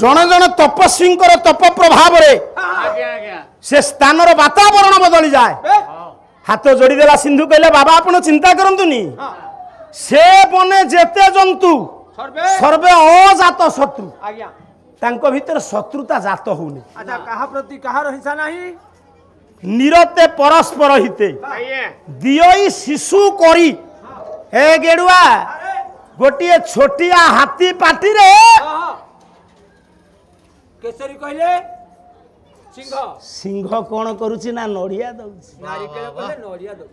ଜଣେ ଜଣେ ତପସ୍ୱୀଙ୍କର ତପ ପ୍ରଭାବରେ ସେ ସ୍ଥାନର ବାତାବରଣ ବଦଳି ଯାଏ। ହାତ ଯୋଡ଼ିଦେଲା ସିନ୍ଧୁ କହିଲେ ବାବା ଆପଣ ଚିନ୍ତା କରନ୍ତୁନି ସେ ବନେ ଯେତେ ଜନ୍ତୁ ସର୍ବେ ଅଜାତ ଶତ୍ରୁ ତାଙ୍କ ଭିତରେ ଶତ୍ରୁତା ଜାତ ହଉନି। ଆଚ୍ଛା କାହା ପ୍ରତି କାହାର ହିଂସା ନାହିଁ ନିରତେ ପରସ୍ପର ହିତେ ଦିଅଇ ଶିଶୁ କରି ହେ ଗେଡୁଆ ଗୋଟିଏ ଛୋଟିଆ ହାତୀ ପାଟିରେ କେଶରୀ କହିଲେ ସିଂହ ସିଂହ କଣ କରୁଛି ନା ନଡ଼ିଆ ଦଉଛି। ନାରିକେଳ କହିଲେ ନଡ଼ିଆ ଦଉ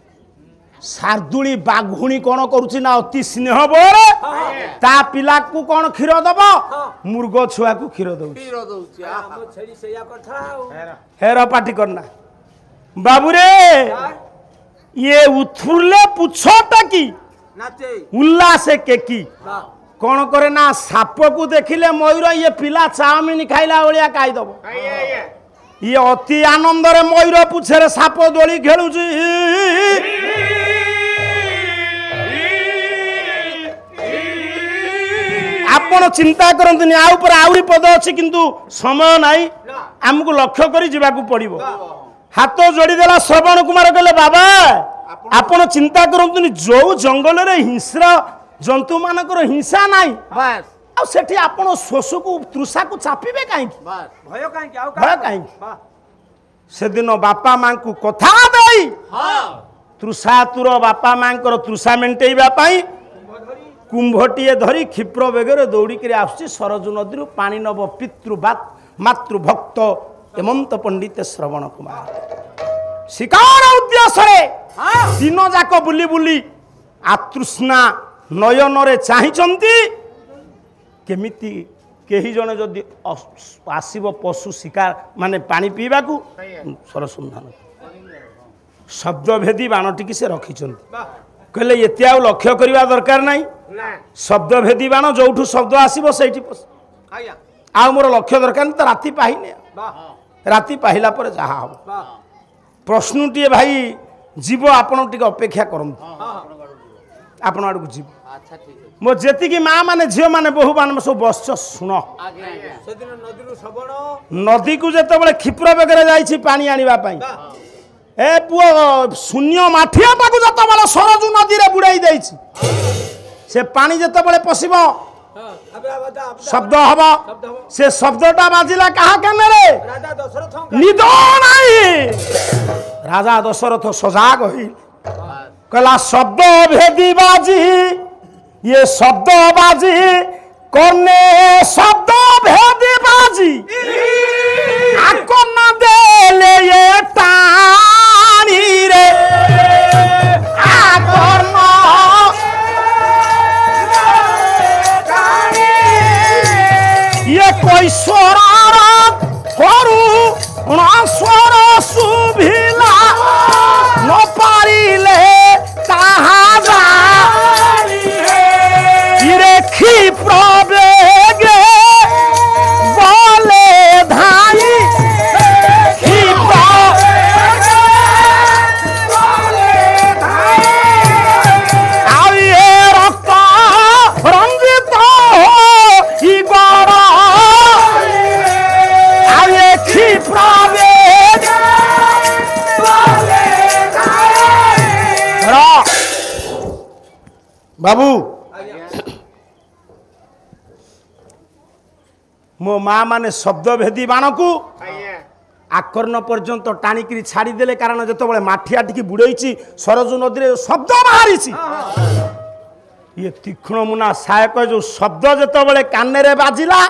ଶାର୍ଦୁଳି ବାଘୁଣୀ କଣ କରୁଛି ନା ଅତି ସ୍ନେହ ବଳରେ ତା ପିଲାକୁ କଣ କ୍ଷୀର ଦବ ମୃଗ ଛୁଆକୁ କ୍ଷୀର ଦଉଛି। ଆମ ଛେଳି ସେଇଆ କଥା ଆଉ ହେର ପାଟି କରନା ବାବୁରେ ଇଏ ଉଥୁରଲେ ପୁଛଟା କି ନାଚେ ଉଲ୍ଲାସେ କେକି କଣ କରେ ନା ସାପକୁ ଦେଖିଲେ ମୟୂର ଇଏ ପିଲା ଚାଉମିନ ଖାଇଲା ଭଳିଆ ଖାଇଦବ। ଇଏ ଅତି ଆନନ୍ଦରେ ମୟୂର ପୁଛରେ ସାପ ଦୋଳି ଖେଳୁଛି। ଆପଣ ଚିନ୍ତା କରନ୍ତୁନି ଆଉ ଉପରେ ଆହୁରି ପଦ ଅଛି କିନ୍ତୁ ସମୟ ନାହିଁ ଆମକୁ ଲକ୍ଷ୍ୟ କରି ଯିବାକୁ ପଡିବ। ହାତ ଯୋଡ଼ିଦେଲା ଶ୍ରବଣ କୁମାର କହିଲେ ବାବା ଆପଣ ଚିନ୍ତା କରନ୍ତୁନି ଯୋଉ ଜଙ୍ଗଲରେ ହିଂସ୍ର ଜନ୍ତୁ ମାନଙ୍କର ହିଂସା ନାହିଁ ଆଉ ସେଠି ଆପଣ ଶୋଷକୁ ତୃଷାକୁ ଚାପିବେ କାହିଁକି ଭୟ କାହିଁକି ଆଉ ଭୟ କାହିଁକି ସେଦିନ ବାପା ମାଙ୍କୁ କଥା ଦେଇ ତୃଷାତୁର ବାପା ମାଙ୍କର ତୃଷା ମେଣ୍ଟେଇବା ପାଇଁ କୁମ୍ଭଟିଏ ଧରି କ୍ଷିପ୍ର ବେଗରେ ଦୌଡ଼ିକିରି ଆସୁଛି ସରଜୁ ନଦୀରୁ ପାଣି ନବ ପିତୃ ମାତୃଭକ୍ତ ହେମନ୍ତ ପଣ୍ଡିତ ଶ୍ରବଣ କୁମାର ଶିକାର ଉଦ୍ଦେଶ୍ୟରେ ଦିନ ଯାକ ବୁଲି ବୁଲି ଆତୃଷ୍ଣା ନୟନରେ ଚାହିଁଛନ୍ତି କେମିତି କେହି ଜଣେ ଯଦି ଆସିବ ପଶୁ ଶିକାର ମାନେ ପାଣି ପିଇବାକୁ ସରସନ୍ଧାନ ଶବ୍ଦଭେଦୀ ବାଣଟିକି ସେ ରଖିଛନ୍ତି। କହିଲେ ଏତେ ଆଉ ଲକ୍ଷ୍ୟ କରିବା ଦରକାର ନାହିଁ ଶବ୍ଦଭେଦୀ ବାଣ ଯୋଉଠୁ ଶବ୍ଦ ଆସିବ ସେଇଠି ଆଉ ମୋର ଲକ୍ଷ୍ୟ ଦରକାର ନାହିଁ ତ ରାତି ପାହିନି ରାତି ପାହିଲା ପରେ ଯାହା ହବ ପ୍ରଶ୍ନଟିଏ ଭାଇ ଯିବ ଆପଣ ଟିକେ ଅପେକ୍ଷା କରନ୍ତୁ ଆପଣ ଆଡ଼କୁ ଯିବ ମୋ ଯେତିକି ମା ମାନେ ଝିଅ ମାନେ ବୋହୂ ମାନେ ସବୁ ବସ ଶୁଣ ନଦୀକୁ ଯେତେବେଳେ କ୍ଷିପ୍ର ବେଗରେ ଯାଇଛି ପାଣି ଆଣିବା ପାଇଁ ଏ ପୁଅ ଶୂନ୍ୟ ମାଠିଆଟାକୁ ଯେତେବେଳେ ସରଜୁ ନଦୀରେ ବୁଡ଼େଇ ଦେଇଛି ସେ ପାଣି ଯେତେବେଳେ ପଶିବ ଶବ୍ଦ ହବ ସେ ଶବ୍ଦଟା ବାଜିଲା କାହା କାନରେ ନିଦ ନାହିଁ ରାଜା ଦଶରଥ ସଜାଗ ହେଇ କହିଲା ଶବ୍ଦ ଭେଦି ବାଜି ये शब्द बाजी करने शब्द भेदी बाजी आको न देले ये टाणी रे आको न ये कोई स्वरार करू न स्वर सुभिला न पारिले ताहा प्रवेगे बोले धाई रक्त रंजित बाबू मो माँ माने शब्दभेदी बाण को आकर्ण पर्यंत टाणिकी छाड़ीदे कारण जो माठिया टी बुड़े सरजू नदी में शब्द बाहरी ये तीक्ष्ण मुना सहायक जो शब्द जो काने बाजिला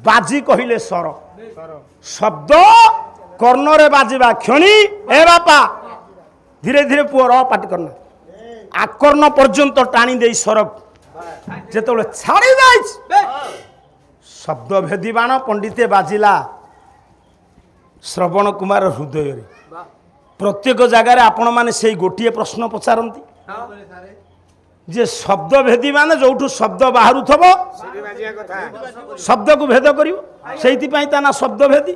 बाजी कहले सर शब्द कर्णरे बाजिबा क्षणी ए बापा धीरे धीरे पुअ र पाटी करना आकर्ण पर्यंत टाणी दे सरक जो छाड़ी जाए शब्द भेदी बाण पंडिते बाजिला श्रवण कुमार हृदय प्रत्येक जगार आपण माने से गोटे प्रश्न पचारती जे शब्द भेदी माने जो शब्द बाहर थब शब्द को भेद कर शब्द भेदी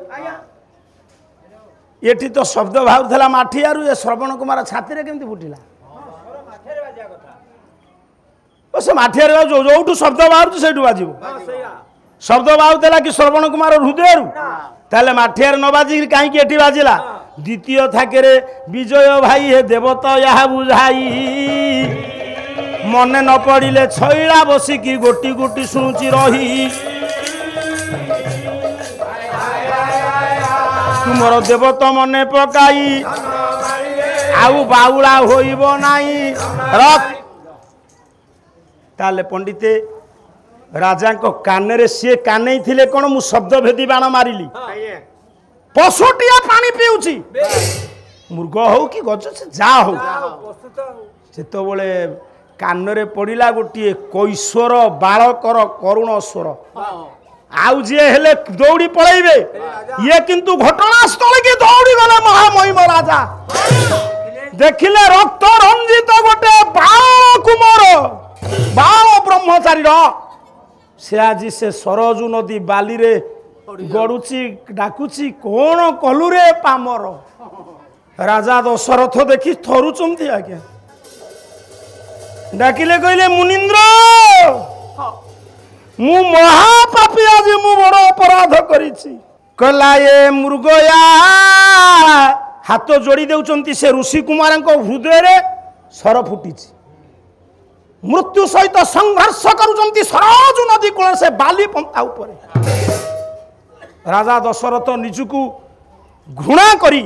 ये तो शब्द बाहर माठियारू ये श्रवण कुमार छाती केमती फुटिला से माठिया जो शब्द बाहर से बाजिब शब्द बाजुला कि श्रवण कुमार हृदय ताले माठियार न बाजिक कहीं एटी बाजिला द्वितीय थाके विजय भाई हे देवता या बुझाई मने न पड़िले छैला बसिकी गोटी गोटी शुणुची रही तुमर देवता मने पकाई आउ बाउला होइब नाही रख ताले पंडिते राजा को कान सी काने थिले कौन मु शब्द भेदी बाण मारिली पशुटिया पानी पीउची मृग हो कि गज से जा हो सेत बळे कान रे पड़िला गोटे कैश्वर बालकर करुण स्वर आउ जे हेले दौड़ी पळैबे ये किंतु घटनास्थल के दौड़ी गले महामहिम राजा देखिले रक्त रंजित गोटे बाल कुमार बाल ब्रह्मचारी से आज से सरजू नदी बाली रे गड़ुची डाकुची कौन कलु रे पामर राजा दशरथ देखी थरुचंती आज्ञा डाकिले कहले मुनिंद्र मु महापापी आज मु बड़ अपराध करिछि कहला ये मृगया हाथ जोड़ी देउचंती से ऋषि कुमार हृदय रे सर फुटिछि मृत्यु सहित संघर्ष करुचंती सरजू नदी कूल से बाली पंथा उपरे राजा दशरथ निजुकु घृणा करी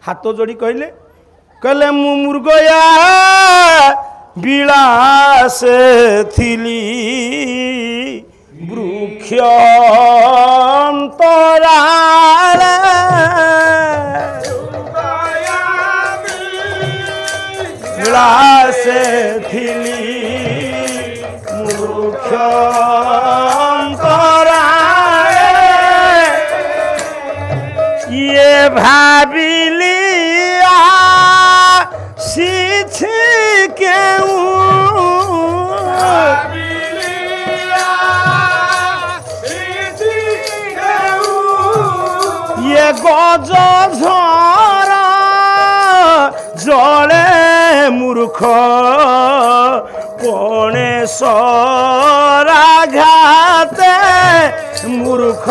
हाथ जोड़ी कहले कहले मु मृगया बिलास थिली वृक्ष बिलास थिली वृक्ष ये भाविली ये गज झरा जले मूर्ख पणे सराघाते मूर्ख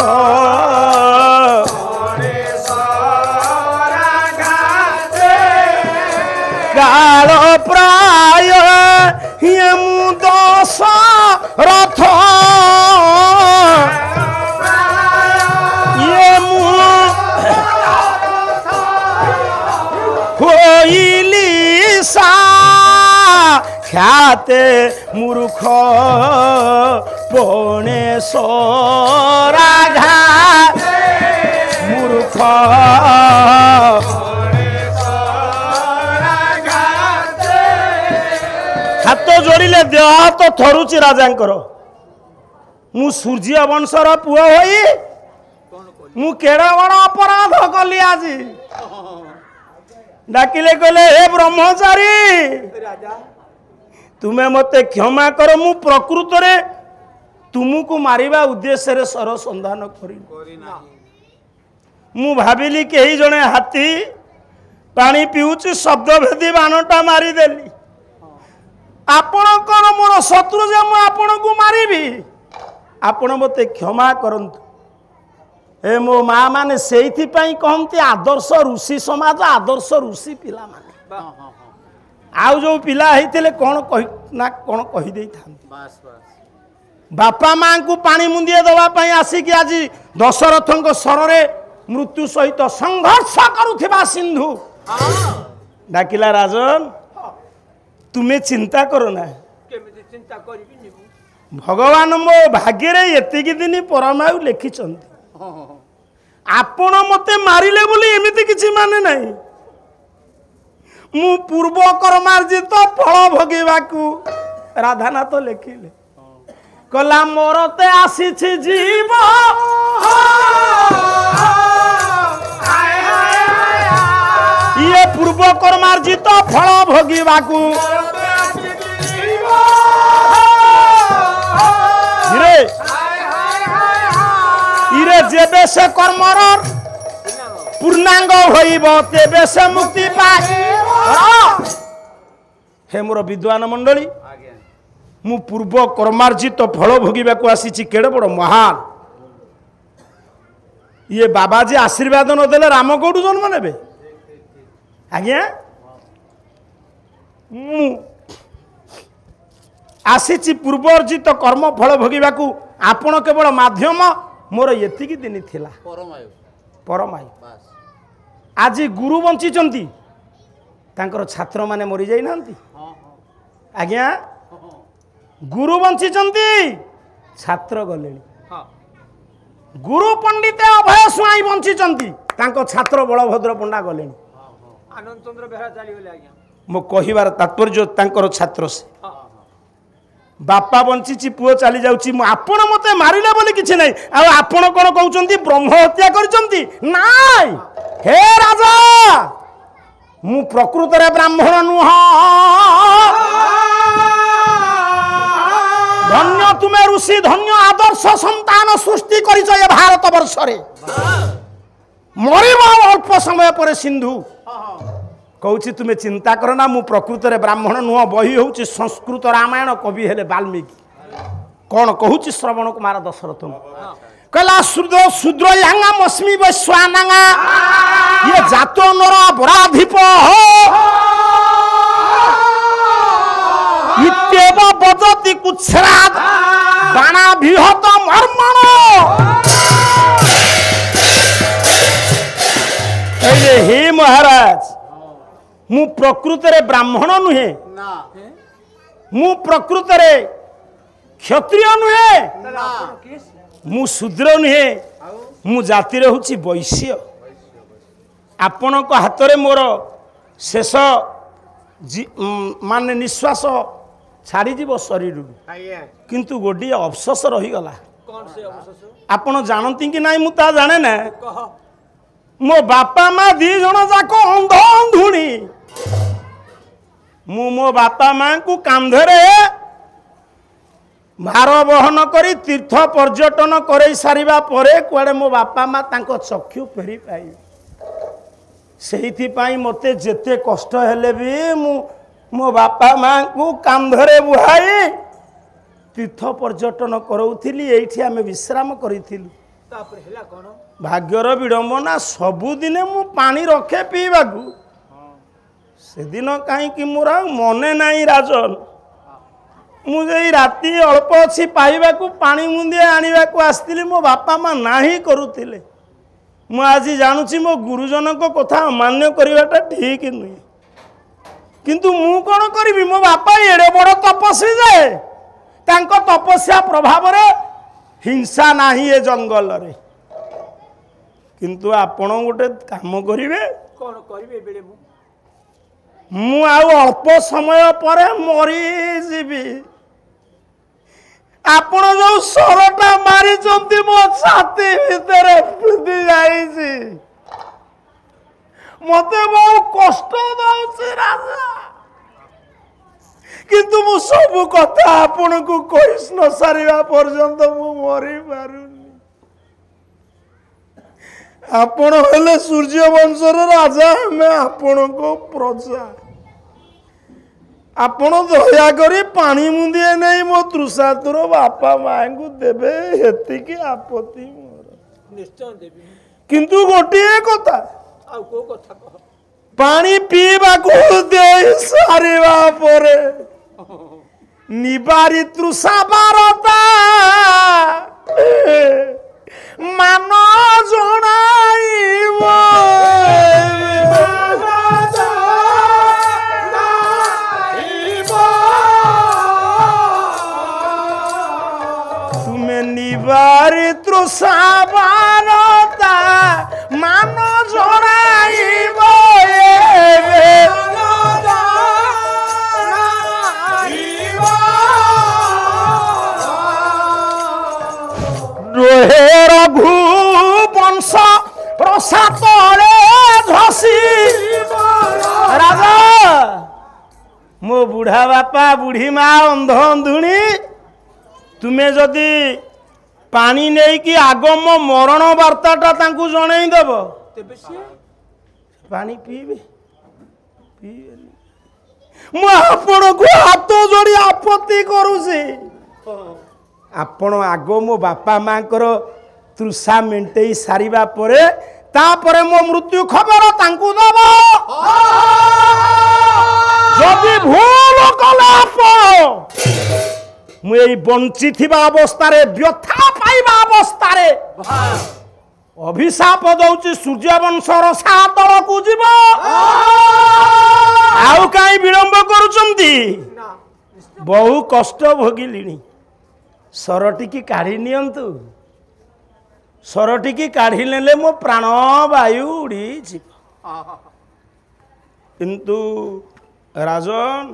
काल प्राय ये मुदस रथ ये होइली सा ख्याते मूर्ख पणे सराघा मूर्ख हाथ जोड़िले देह हाथ थरुची राजांकर मु सूर्य वंशर पुओ होई मु केड़ा बड़ अपराध कली आज डाकिले कहले हे ब्रह्मचारी तुम्हें मते क्षमा कर मु प्रकृत रे तुमको मारिबा उद्देश्य रे सर संधान करी मु भाबिली केही जणे हाथी पानी पिउची शब्द भेदी बाणटा मारी देली आपण कोन मोर शत्रु जे मु आपण को मारिबी आपण मते क्षमा करंतु ए मो माँ माने सेइथि पई कहंती आदर्श ऋषि समाज आदर्श ऋषि पिला माने आउ जो पिला हेतिले कोन कहि ना कोन कहि देई थांती बस बस बापा मां को पानी मुंदिए दवा पई आसी कि आज दशरथंक सररे मृत्यु सहित संघर्ष करुथिबा सिंधु डाकिला राजन तुम्हें चिंता करो ना चिंता करी भगवान मो भाग्य रे एतिकी दिन परमायु लिखिचंती आपण मते मारिले बोली एमिति किछि माने नहीं मु पूर्व कर्मार्जित फल भोगेबाकू राधानाथ लिखिले कला मोरते आसीछि जीव ये पूर्व कर्मार्जित फल भोगेबाकू इरे जेबे से कर्मर पूर्णांग होइब तेबे से मुक्ति पाए हे मोर विद्वान मंडली मु पूर्व कर्मार्जित फल भोगवाक आसी केड़े बड़ महान ये बाबाजी आशीर्वाद नदेले राम कौटू जन्म ने आज्ञा आसी पूर्व अर्जित कर्म फल भोगवाक आपण केवल माध्यम मोर ये दिन थिला परमायु आज गुरु बंचिचंती तांकर छात्र माने मरी जाई नांती आज्ञा गुरु बंचिचंती छात्र गले गुरु पंडित अभय स्वाई बंचिचंती तांको छात्र बलभद्र पंडा गले आनंद चंद्र बेहरा चली गले आज्ञा मो कहिबार तात्पर्य तांकर छात्र से बापा बंची पुओ चली जाउची आपण मते मारिले बोली किछि नै आ आपण कोन कहउचंती ब्रह्म हत्या करचंती नाय हे राजा मु प्रकृत रे ब्राह्मण नुह धन्य तुमे ऋषि धन्य आदर्श संतान सृष्टि करिछ ए भारत वर्ष रे मरिबो अल्प समय पर सिंधु कहूँ तुम्हें चिंता करना मु प्रकृत रे ब्राह्मण नुह बही हूँ संस्कृत रामायण कवि हेले वाल्मीकि कौन कहूँ श्रवण कुमार दशरथ कहला शूद्र शूद्र यांगा मस्मी वैश्वानांगा ये जातो नर बराधिप हो इत्येव बदति कुच्छ्राद बाणा विहत मर्मण हे महाराज मु प्रकृत रे ब्राह्मण नुहे मु प्रकृत रे क्षत्रिय नुहे मु शूद्र नुहे मु जाति रे होची वैश्य आपण को हाथ रे मोर शेष माने निश्वास छाड़ी जीव शरीर किंतु गोटे अफसोस रही गला आपण जानती कि नहीं मु ता जाने ना मो बापा माँ दी जन जाक अंध अंधुणी मु मो बापा माँ को कांधरे भार बहन करी तीर्थ पर्यटन करे सारिबा परे कुआडे मो बापा माँ तांको चक्षु फेरी पाई सेहिथि पाई मते जेते कष्ट हेले भी मु मो बापा माँ को कांधरे बुहाई तीर्थ पर्यटन करौथिली एठी आमे विश्राम करिथिलु तापर हेला कोन भाग्यर विडंबना सबुदिने मु पानी रखे पीवा से दिन कहीं मोर मने नहीं राजन मुझे राति अल्प अच्छी पाइबा पानी मुंदिए आने को आसती मो बापा माँ नहीं करुले मु आज जानूची मो गुरुजन को कथा अमान्य करवाटा ठीक नुहे किंतु मु कौन करी मो बापा एड़े बड़ तपस्वी जाए तांको तपस्या प्रभाव हिंसा नाही ए जंगल रे किंतु आपण गोटे काम करिवे कोन करिवे बेले मु आउ अल्प समय पर मरी जीवी आपण जो सरटा मारी चंती मो छाती भीतर फुदी जाईची मते बहुत कष्ट दउची राजा किंतु मु सब कथा आपण को कहिस न सारिबा पर्यंत मु मरी पारुनी आपण हेले सूर्य वंशर राजा हमें आपण को प्रजा आपण दया करी पानी मुंदिए नहीं मो तृषातुर बापा माँ को देवे हेतिकी आपत्ति मोर निश्चय देबी किंतु गोटिए कथा आ को कथा कह पानी पीबा को दे सारिबा परे निबारी तृषा बारता मान जनाइब तुम्हें निबारी तृषा बारता मान जनाइब रघु वंश प्रसाद धसी राजा मो बुढ़ा बापा बुढ़ी माँ अंध अंधुणी तुम्हें जदि पानी नहीं कि आग मो मरण वार्ताटा तांकु जणई देब तेबे से पानी पीबे ମୁଁ ଆପଣଙ୍କୁ ହାତ ଯୋଡ଼ି ଆପତ୍ତି କରୁଛି। ଆପଣ ଆଗ ମୋ ବାପା ମାଙ୍କର ତୃଷା ମେଣ୍ଟେଇ ସାରିବା ପରେ ତାପରେ ମୋ ମୃତ୍ୟୁ ଖବର ତାଙ୍କୁ ଦେବ। ଯଦି ଭୁଲ କଲେ ଆପଣ ମୁଁ ଏଇ ବଞ୍ଚିଥିବା ଅବସ୍ଥାରେ ବ୍ୟଥା ପାଇବା ଅବସ୍ଥାରେ ଅଭିଶାପ ଦଉଛି ସୂର୍ଯ୍ୟବଂଶର ସାତଳକୁ ଯିବ। ଆଉ କାହିଁ ବିଳମ୍ବ କରୁଛନ୍ତି? ବହୁ କଷ୍ଟ ଭୋଗିଲିଣି। ସରଟିକି କାଢି ନିଅନ୍ତୁ। ସରଟିକି କାଢି ନେଲେ ମୋ ପ୍ରାଣ ବାୟୁ ଉଡ଼ିଯିବ। କିନ୍ତୁ ରାଜନ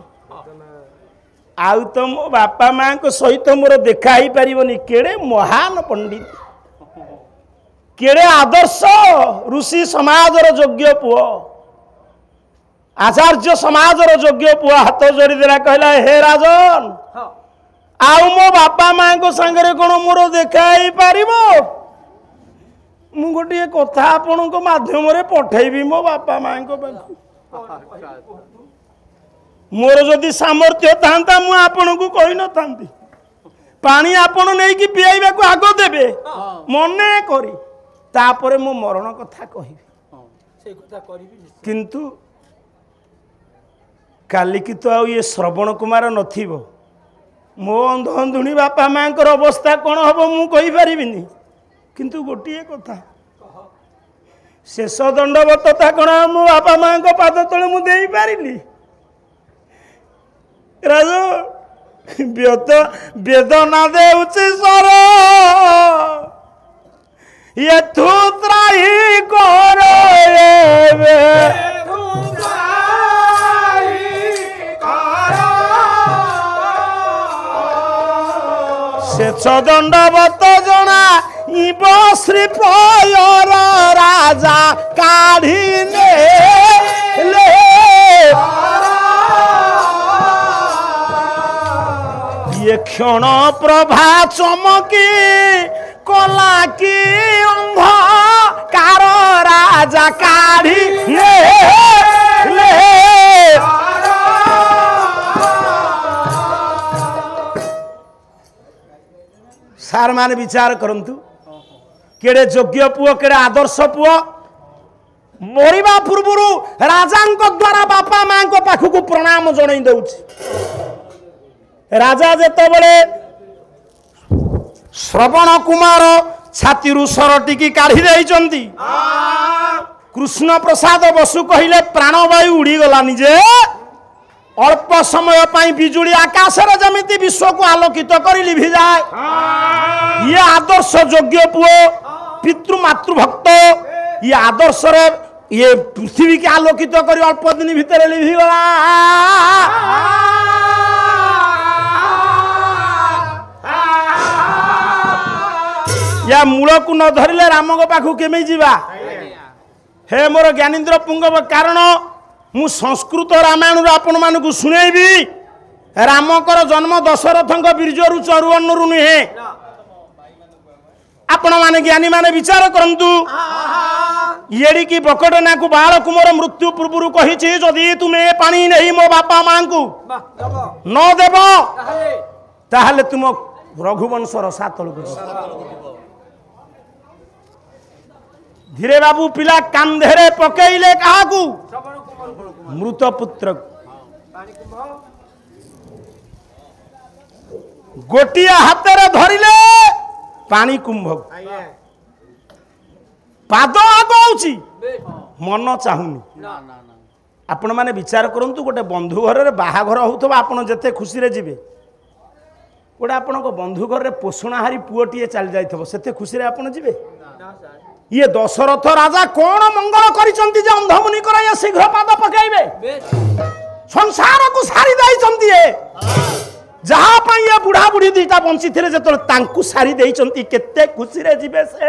ଆଉ ତ ମୋ ବାପା ମାଙ୍କ ସହିତ ମୋର ଦେଖା ହେଇପାରିବନି। କେଡ଼େ ମହାନ ପଣ୍ଡିତ, କେଡ଼େ ଆଦର୍ଶ ଋଷି ସମାଜର ଯୋଗ୍ୟ ପୁଅ, ଆଚାର୍ଯ୍ୟ ସମାଜର ଯୋଗ୍ୟ ପୁଅ ହାତ ଯୋଡ଼ି ଦେଲା, କହିଲା ହେ ରାଜନ ଆଉ ମୋ ବାପା ମାଙ୍କ ସାଙ୍ଗରେ କ'ଣ ମୋର ଦେଖା ହେଇପାରିବ? ମୁଁ ଗୋଟିଏ କଥା ଆପଣଙ୍କ ମାଧ୍ୟମରେ ପଠେଇବି ମୋ ବାପା ମାଙ୍କ ପାଖକୁ। ମୋର ଯଦି ସାମର୍ଥ୍ୟ ଥାନ୍ତା ମୁଁ ଆପଣଙ୍କୁ କହିନଥାନ୍ତି। ପାଣି ଆପଣ ନେଇକି ପିଆଇବାକୁ ଆଗ ଦେବେ ମନେ କରି, ତାପରେ ମୁଁ ମରଣ କଥା କହିବି। କିନ୍ତୁ କାଲିକି ତ ଆଉ ଇଏ ଶ୍ରବଣ କୁମାର ନଥିବ। ମୋ ଅନ୍ଧୁଣୀ ବାପା ମାଙ୍କର ଅବସ୍ଥା କ'ଣ ହବ ମୁଁ କହିପାରିବିନି। କିନ୍ତୁ ଗୋଟିଏ କଥା, ଶେଷ ଦଣ୍ଡବତତା କ'ଣ ମୋ ବାପା ମାଙ୍କ ପାଦ ତଳେ ମୁଁ ଦେଇପାରିଲି? ରାଜ ବେଦନା ଦେଉଛି ସର ଏଥୁ ତ୍ରାହି କର ଶେଷ ଦଣ୍ଡବତ ଜଣା ଇବ ଶ୍ରୀପୟର ରାଜା କାଢି ନେଲେ। ये क्षण प्रभा चमकी कला की अंधकार राजा काढ़ी ले। सार माने विचार करंतु, केड़े योग्य पुओ, केड़े आदर्श पुओ। मरिबा पूर्वरु राजांक द्वारा बापा मां को पाखु प्रणाम जणाई दउछि। राजा जेतबेले श्रवण कुमार छातीरु सरटिकी काढ़ी देइचंती, कृष्ण प्रसाद बसु कहिले प्राणवायु उड़ी गलानी जे अल्प समय पाई बिजुली आकाश रे जमिति विश्व को आलोकित करी लिभि जाए। ये आदर्श योग्य पुओ, पितृ मातृ भक्त, ये आदर्श रे ये पृथ्वी के आलोकित करी अल्प दिन भीतर लिभि गला। या मूल को न धरले राम को पाखु केमे जीवा? हे मोर ज्ञानेन्द्र पुंगव, कारण मु संस्कृत रामायण आपण मानकु सुनेबी। रामकर जन्म दशरथंक बीर्जरु चरुवन्नरु नुहे। आपण माने ज्ञानी माने विचार करंतु। येडी की बकटना को बाल कुमार मृत्यु पूर्व कहिछि, जदि तुमे पानी नहीं मो बापा मां को न देब ताहले तुम रघुवंशर सातल को। धीरे बाबू पिला कांधेरे पकेइले काहाकू? मृत पुत्र। गोटिया हाथरे धरिले पानी कुंभ, पाद आगौछि मन चाहुनी। आपण माने विचार करंतु, गोटे बंधु घर रे बाहाघर होउथबा आपण जते खुशी रे जिवे। गोटे आपणक बंधु घर रे पोषणाहारी पुओटीए चल जाइथबो, सेते खुशी रे आपण जिवे? ये दशरथ राजा कौन मंगल करिसंती जे अंधमुनि कराया शीघ्र पाद पकाइबे? संसार को सारी दैचंती है। जहा पई ये बुढ़ा बुढ़ी दीटा बंची थिले जतल तांकु सारी दैचंती, केते खुशी रे जिवे से?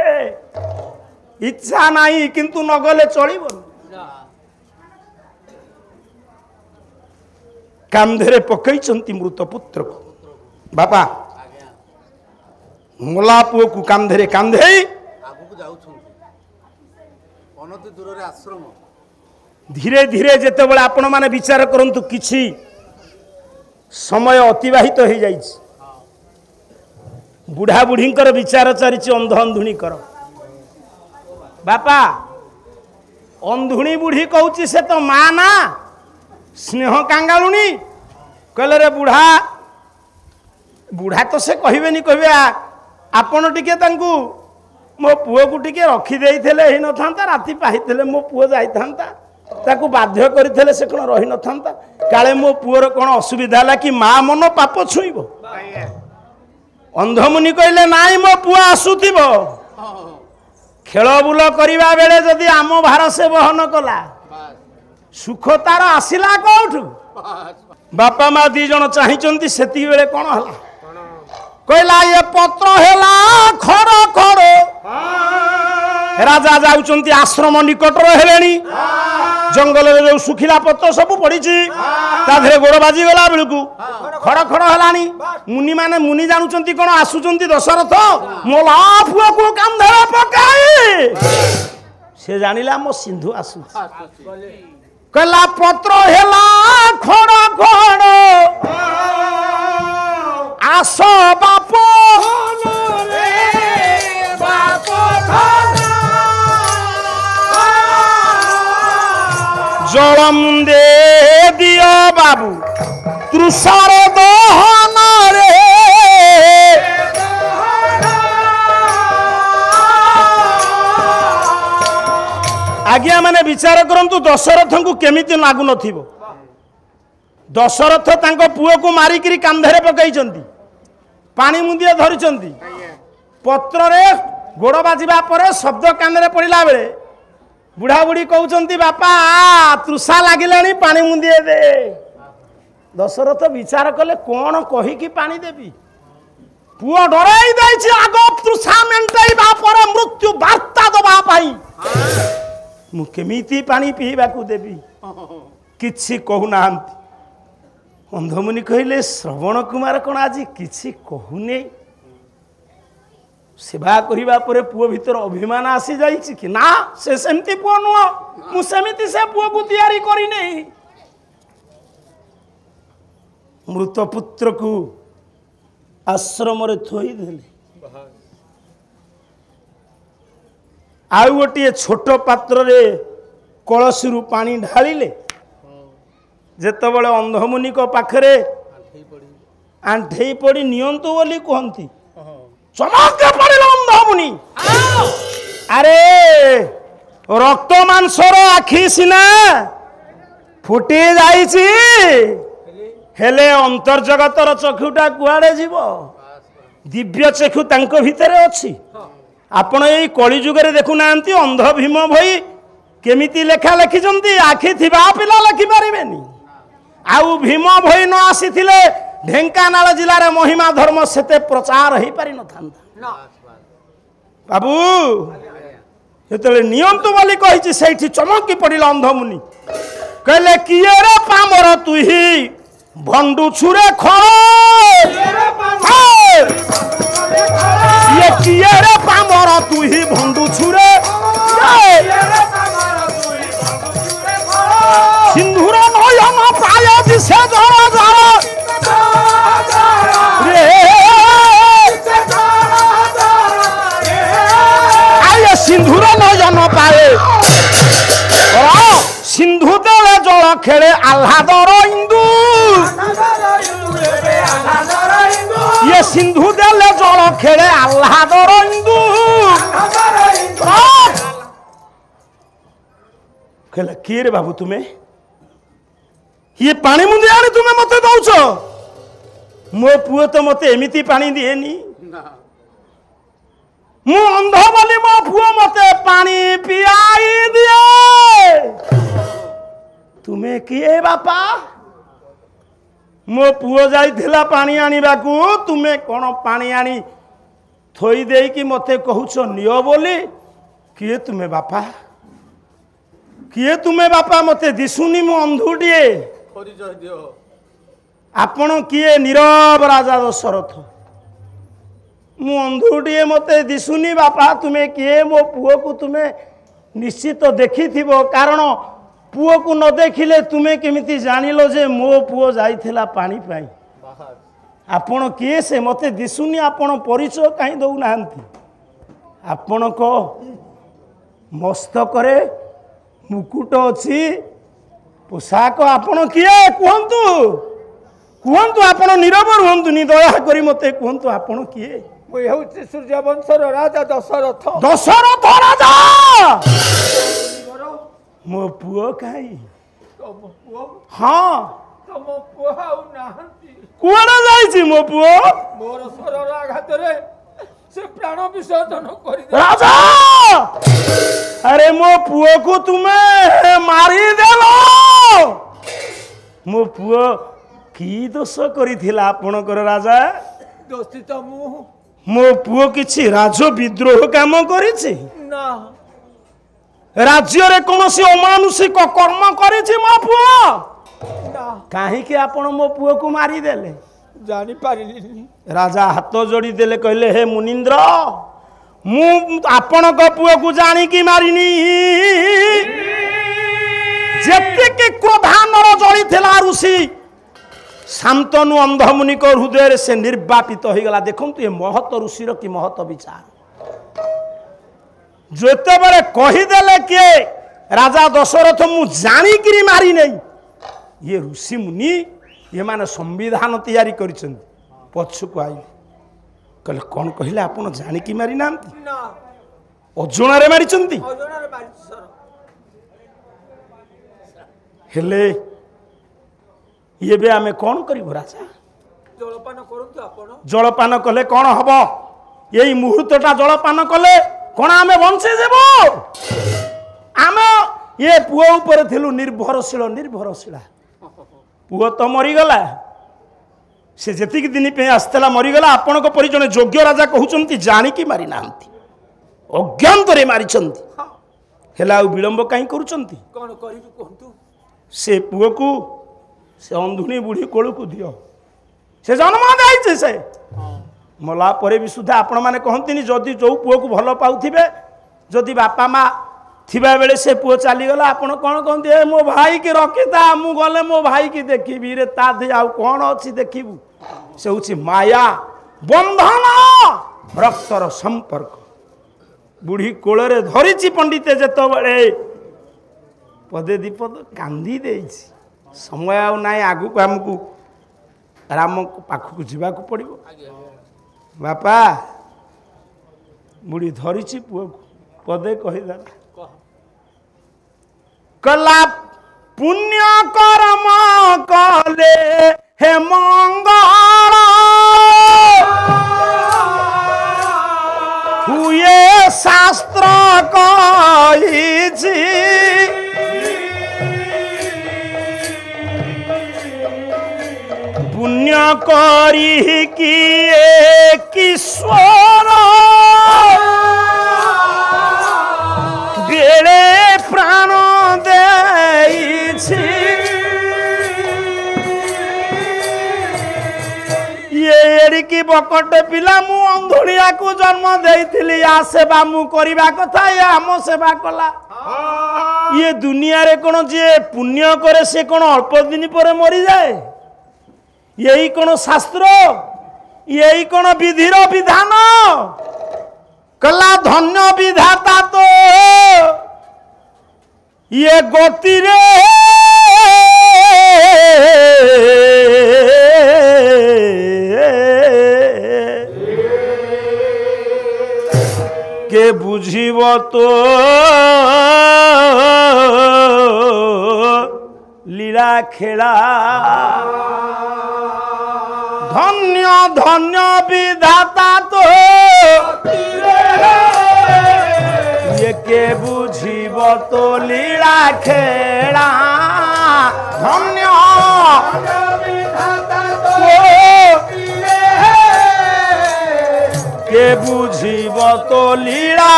इच्छा नाही किंतु नगले चलिबो। कांधेरे पकईचंती मृत पुत्र को। बापा मोला पुओ को कांधेरे कांधे आगु जाउछन, अनति दूर रे आश्रम धीरे धीरे जेतेबेले आपण माने विचार करंतु किछि समय अतिबाहित हो जाइछि बुढ़ा बुढ़ींकर विचार चरिछि अंध अंधुणी कर बापा अंधुणी बुढ़ी कहूची से तो माँ ना स्नेह कांगालुणी कहले रे बुढ़ा बुढ़ा तो से कहबेनी कहबे आपण टिके तांकू मो पुओ को टिके रखी देइथिले ही न थांता राती पाइथिले मो पुओ जाई थांता ताकू बाध्य करिथिले से कोन रही न थांता काले मो पुओर कोन असुविधा ला कि माँ मन पाप छुईबो अंधमुनि कहले नाई मो पुओ आसुथिबो खेल बुल करने बेले जदि आम भार से बहन कला सुख तार आसला कौठु बापा माँ दी जन चाहती से बेले कौन है कहला ये पत्र है खड़ खड़ राजा जाऊँच आश्रम निकटर हेले जंगल जो सुखिला पत्र सब पड़ी ताधे गोड़ बाजी गला बेलू खड़ खड़ है मुनि माने मुनि जानुंट कौन आसुंच दशरथ मोला पुआ को कांधर पकाई से जानिला मो सिंधु आसु कहला पत्र हेला खड़ खड़ आस बाप जलम दे दियो बाबू तृषार दहन रे आज्ञा माने विचार करंतु दशरथ को केमिति लागु नथिबो दशरथ तांको पुओ को मारिकरी कांधरे पकाइचंती पानी मुंदिए धरिचंती पत्र रे गोड़ बाजिबा परे शब्द कानरे पड़िला बेले बुढ़ा बुढ़ी कहते बापा तृषा लगिलानी पानी मुंदिए दे दशरथ विचार कले कौन कहीकि पानी देवी पुओ डराई देछि आग तृषा मेंटाइबा परे मृत्यु वार्ता दबा पाई मु केमिति पानी पीबा को देवी किछि कहूना अंधमुनि कहले श्रवण कुमार कौन आज किछि कहूने सेवा करिबा परे पुओ भीतर अभिमान आसी जाइछि कि ना से सेमती पुओ नुह मु सेमिति से पुओ को तैयारी करी नहीं मृत पुत्र को आश्रम रे थोई देले आ गोटे छोट पात्र रे कलसी पानी ढालिले जेतबेले अंधमुनि को पाखरे आंठेई पड़ी नियंतु बोली कहती चमक पड़े अंधमुनि अरे रक्त मांसर आखि सिना फुटी जाइछि हेले अंतर्जगतर चक्षुटा कुआड़े जीव दिव्य चक्षु तांको भितरे अछि आपण एई कली जुगरे देखु नांती अंध भीम भई केमिति लेखा लिखिजंती आखि थिबा पिला लिखि पारिबेनी आउ भीम भई न आसीथिले ढेंकानाल जिले में महिमा धर्म सेते प्रचार हो पारि न था बाबू जो नियंतु बोली कही से चमकी पड़ा अंधमुनि कहले किए रे पामर तुही भंडू छुरे ये किए रे पामर तुही भंडू छुरे सिंधुर नयन पाए से धर धर सिंधुर नयन पाए सिंधु देले जल खेले आह्लादर इंदु ये सिंधु देले जल खेले आह्लादर इंदु कहले किए रे बाबू तुम्हें ये पानी मुंदे आनी तुम्हें मत दौच मो पुओ तो मत एमिति पानी दिएनी मु अंध बोली मो पुओ मते पानी पियाई दिए तुम्हें किए बापा मो पुओ जाइथिला पानी आनिबा को तुम्हें कोन पानी आनी थोई देई कि मते कहूछ नियो बोली किए तुम्हें बापा किए तुम्हें बापा मते दिसुनी मु अंधुटिए आपण किए नीरव राजा दशरथ मु अंधुटिए मते दिसुनी बापा तुम्हें किए मो पुओ को तुम्हें निश्चित देखि थिबो कारण पुओ को न देखिले तुम्हें केमिति जानिलो जे मो पुओ जाइथिला पानी पाई आपण किए से मते दिसुनी आपण परिचय काई दउ नाहंती आपण को मस्तक रे मुकुट अछि पोशाक आपण किए कहंतु कहंतु आपण नीरव रहंतु नि दया करी मते कहंतु आपण किए मुई हेउछि सूर्यवंशर राजा दशरथ दशरथ राजा मो पुओ काई तम पुओ हाँ तम पुओ आउ नाहंती कुआडे जाइछि मो पुओ मोर शरर आघातरे से प्राण विसर्जन करि राजा अरे मो पुओ को तुम्हें मारी देलो मो पुओ की दोष करिथिला आपणकर राजा दोषी तो मु मो पुओ किछि राज विद्रोह काम करिछि ना राज्य रे कोनोसी अमानुषिक कर्म करिछि मो पुओ ना काहे कि आपण मो पुओ को मारी देले जानी पारिलिनी राजा हाथ जोड़ी देले कहले हे मुनिंद्र मु आपण को पुओ को जानी की मारिनी जेते के क्रोधानर जड़ी थिला ऋषि शांतनु अंधमुनि को हृदय से निर्वापित हो गला देखंतु ये महत ऋषिर की महत विचार जेते बरे कहि देले के राजा दशरथ मु जानी की मारी नहीं ये ऋषि मुनि ये माने संविधान तैयारी करिसें पछु को आइले कहले कोन कहिले आपण जानी की मारी नांती ना अजोना रे मारी चंती अजोनारे मारि सर हेले ये बे आमे कोन करिबो राजा जलपान करंतु आपण जलपान कले कोन हबो एई मुहूर्तटा जलपान कले कोन आमे बंचे जेबो आमे ये पुओ ऊपर थिलु निर्भरशील पुओ तो मरीगला से जेतिक दिन पे आसला मरीगला आपण को परि जने योग्य राजा कहउचंती जानिकी मारी नांती अज्ञानतरे मारिचंती हेला विलंब काई करूचंती कोन करिबु कहंतु से पुओ को से अंधुनी बुढ़ी कोल को दियो से जन्म दाइছে से मला परे भी सुधा आपण माने कहंतिनी जदी जो पुओ को भलो पाउथिबे जदी बापा माँ थिबा बेले से पुओ चली गला आपण कोन कहंती ए मो भाई के रखिता मु गले मो भाई की देखिबी रे ता दे आ कोन अछि देखिबू से होछि माया बंधन रक्तर संपर्क बुढ़ी कोଳରେ ଧରିଛି पंडिते ଯେତେବେଳେ पदे दीपद कांदी देछि समय आउ नाई आगु को हमकु राम पाखु जीवा को पड़िबो बापा बुढ़ी धरिछि पुओ पदे कहि देला कला पुण्य कर्म कले हे मंगल हुए शास्त्र कहिछि पुण्य करी किए किशोर बेले प्राण देइछि ये एड़िकी बकटे पिला मु अंधुनिया को जन्म देइथिली या सेवा मु करिबा कथा या आम सेवा कला ये दुनिया रे कोन जे पुण्य करे से कोन अल्प दिन पर मरि जाए यही कोन शास्त्र यही कोन विधिर विधान कला धन्य विधाता तो ये गति रे के बुझिब तो लीला खेला धन्य धन्य विधाता तो ये के बुझिब तो लीला खेला धन्य विधाता के बुझिब तो लीला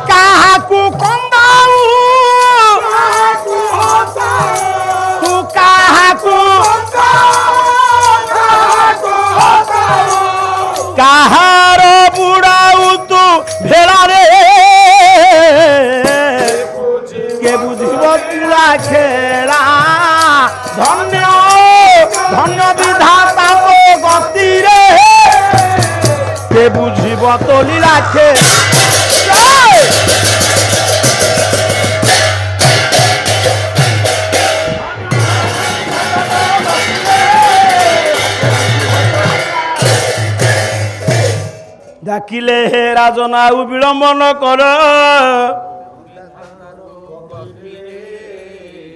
कहा को कंदाऊ तू कहा को कहार बुढ़ाऊ तू भेड़ा रे के লীলা খেলা ধন্য ধন্য বিধাতা ও গতিরে কে বুঝিব তো লীলা খেলা ডাকিলে হে রাজন আউ বিলম্ব ন কর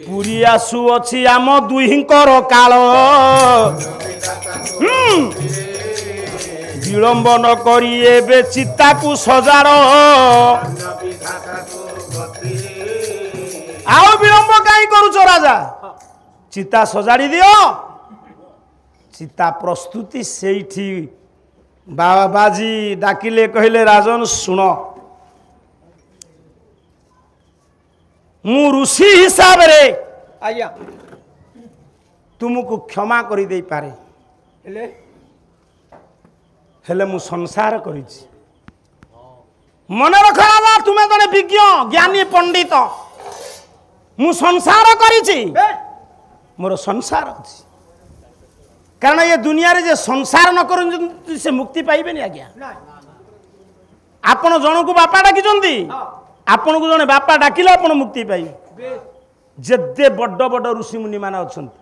পুরী আসুଅଛି ଆମ ଦୁହିଁଙ୍କର କାଳ ବିଳମ୍ବ ନ କରି ଏବେ ଚିତାକୁ ସଜାଡ଼ ଆଉ ବିଳମ୍ବ କାହିଁ କରୁଛ ରାଜା ଚିତା ସଜାଡ଼ି ଦିଅ ଚିତା ପ୍ରସ୍ତୁତି ସେଇଠି ବାବାଜୀ ଡାକିଲେ କହିଲେ ରାଜନ ଶୁଣ ମୁଁ ଋଷି ହିସାବରେ ଆଜ୍ଞା ତୁମକୁ କ୍ଷମା କରିଦେଇପାରେ ହେଲେ ମୁଁ ସଂସାର କରିଛି ମନେ ରଖ ରାଜା ତୁମେ ଜଣେ ବିଜ୍ଞ ଜ୍ଞାନୀ ପଣ୍ଡିତ ମୁଁ ସଂସାର କରିଛି ମୋର ସଂସାର ଅଛି କାରଣ ଏ ଦୁନିଆରେ ଯେ ସଂସାର ନ କରନ୍ତି ସେ ମୁକ୍ତି ପାଇବେନି ଆଜ୍ଞା ଆପଣ ଜଣକୁ ବାପା ଡାକିଛନ୍ତି ଆପଣଙ୍କୁ ଜଣେ ବାପା ଡାକିଲେ ଆପଣ ମୁକ୍ତି ପାଇବେ ଯେତେ ବଡ଼ ବଡ଼ ଋଷିମୁନି ମାନେ ଅଛନ୍ତି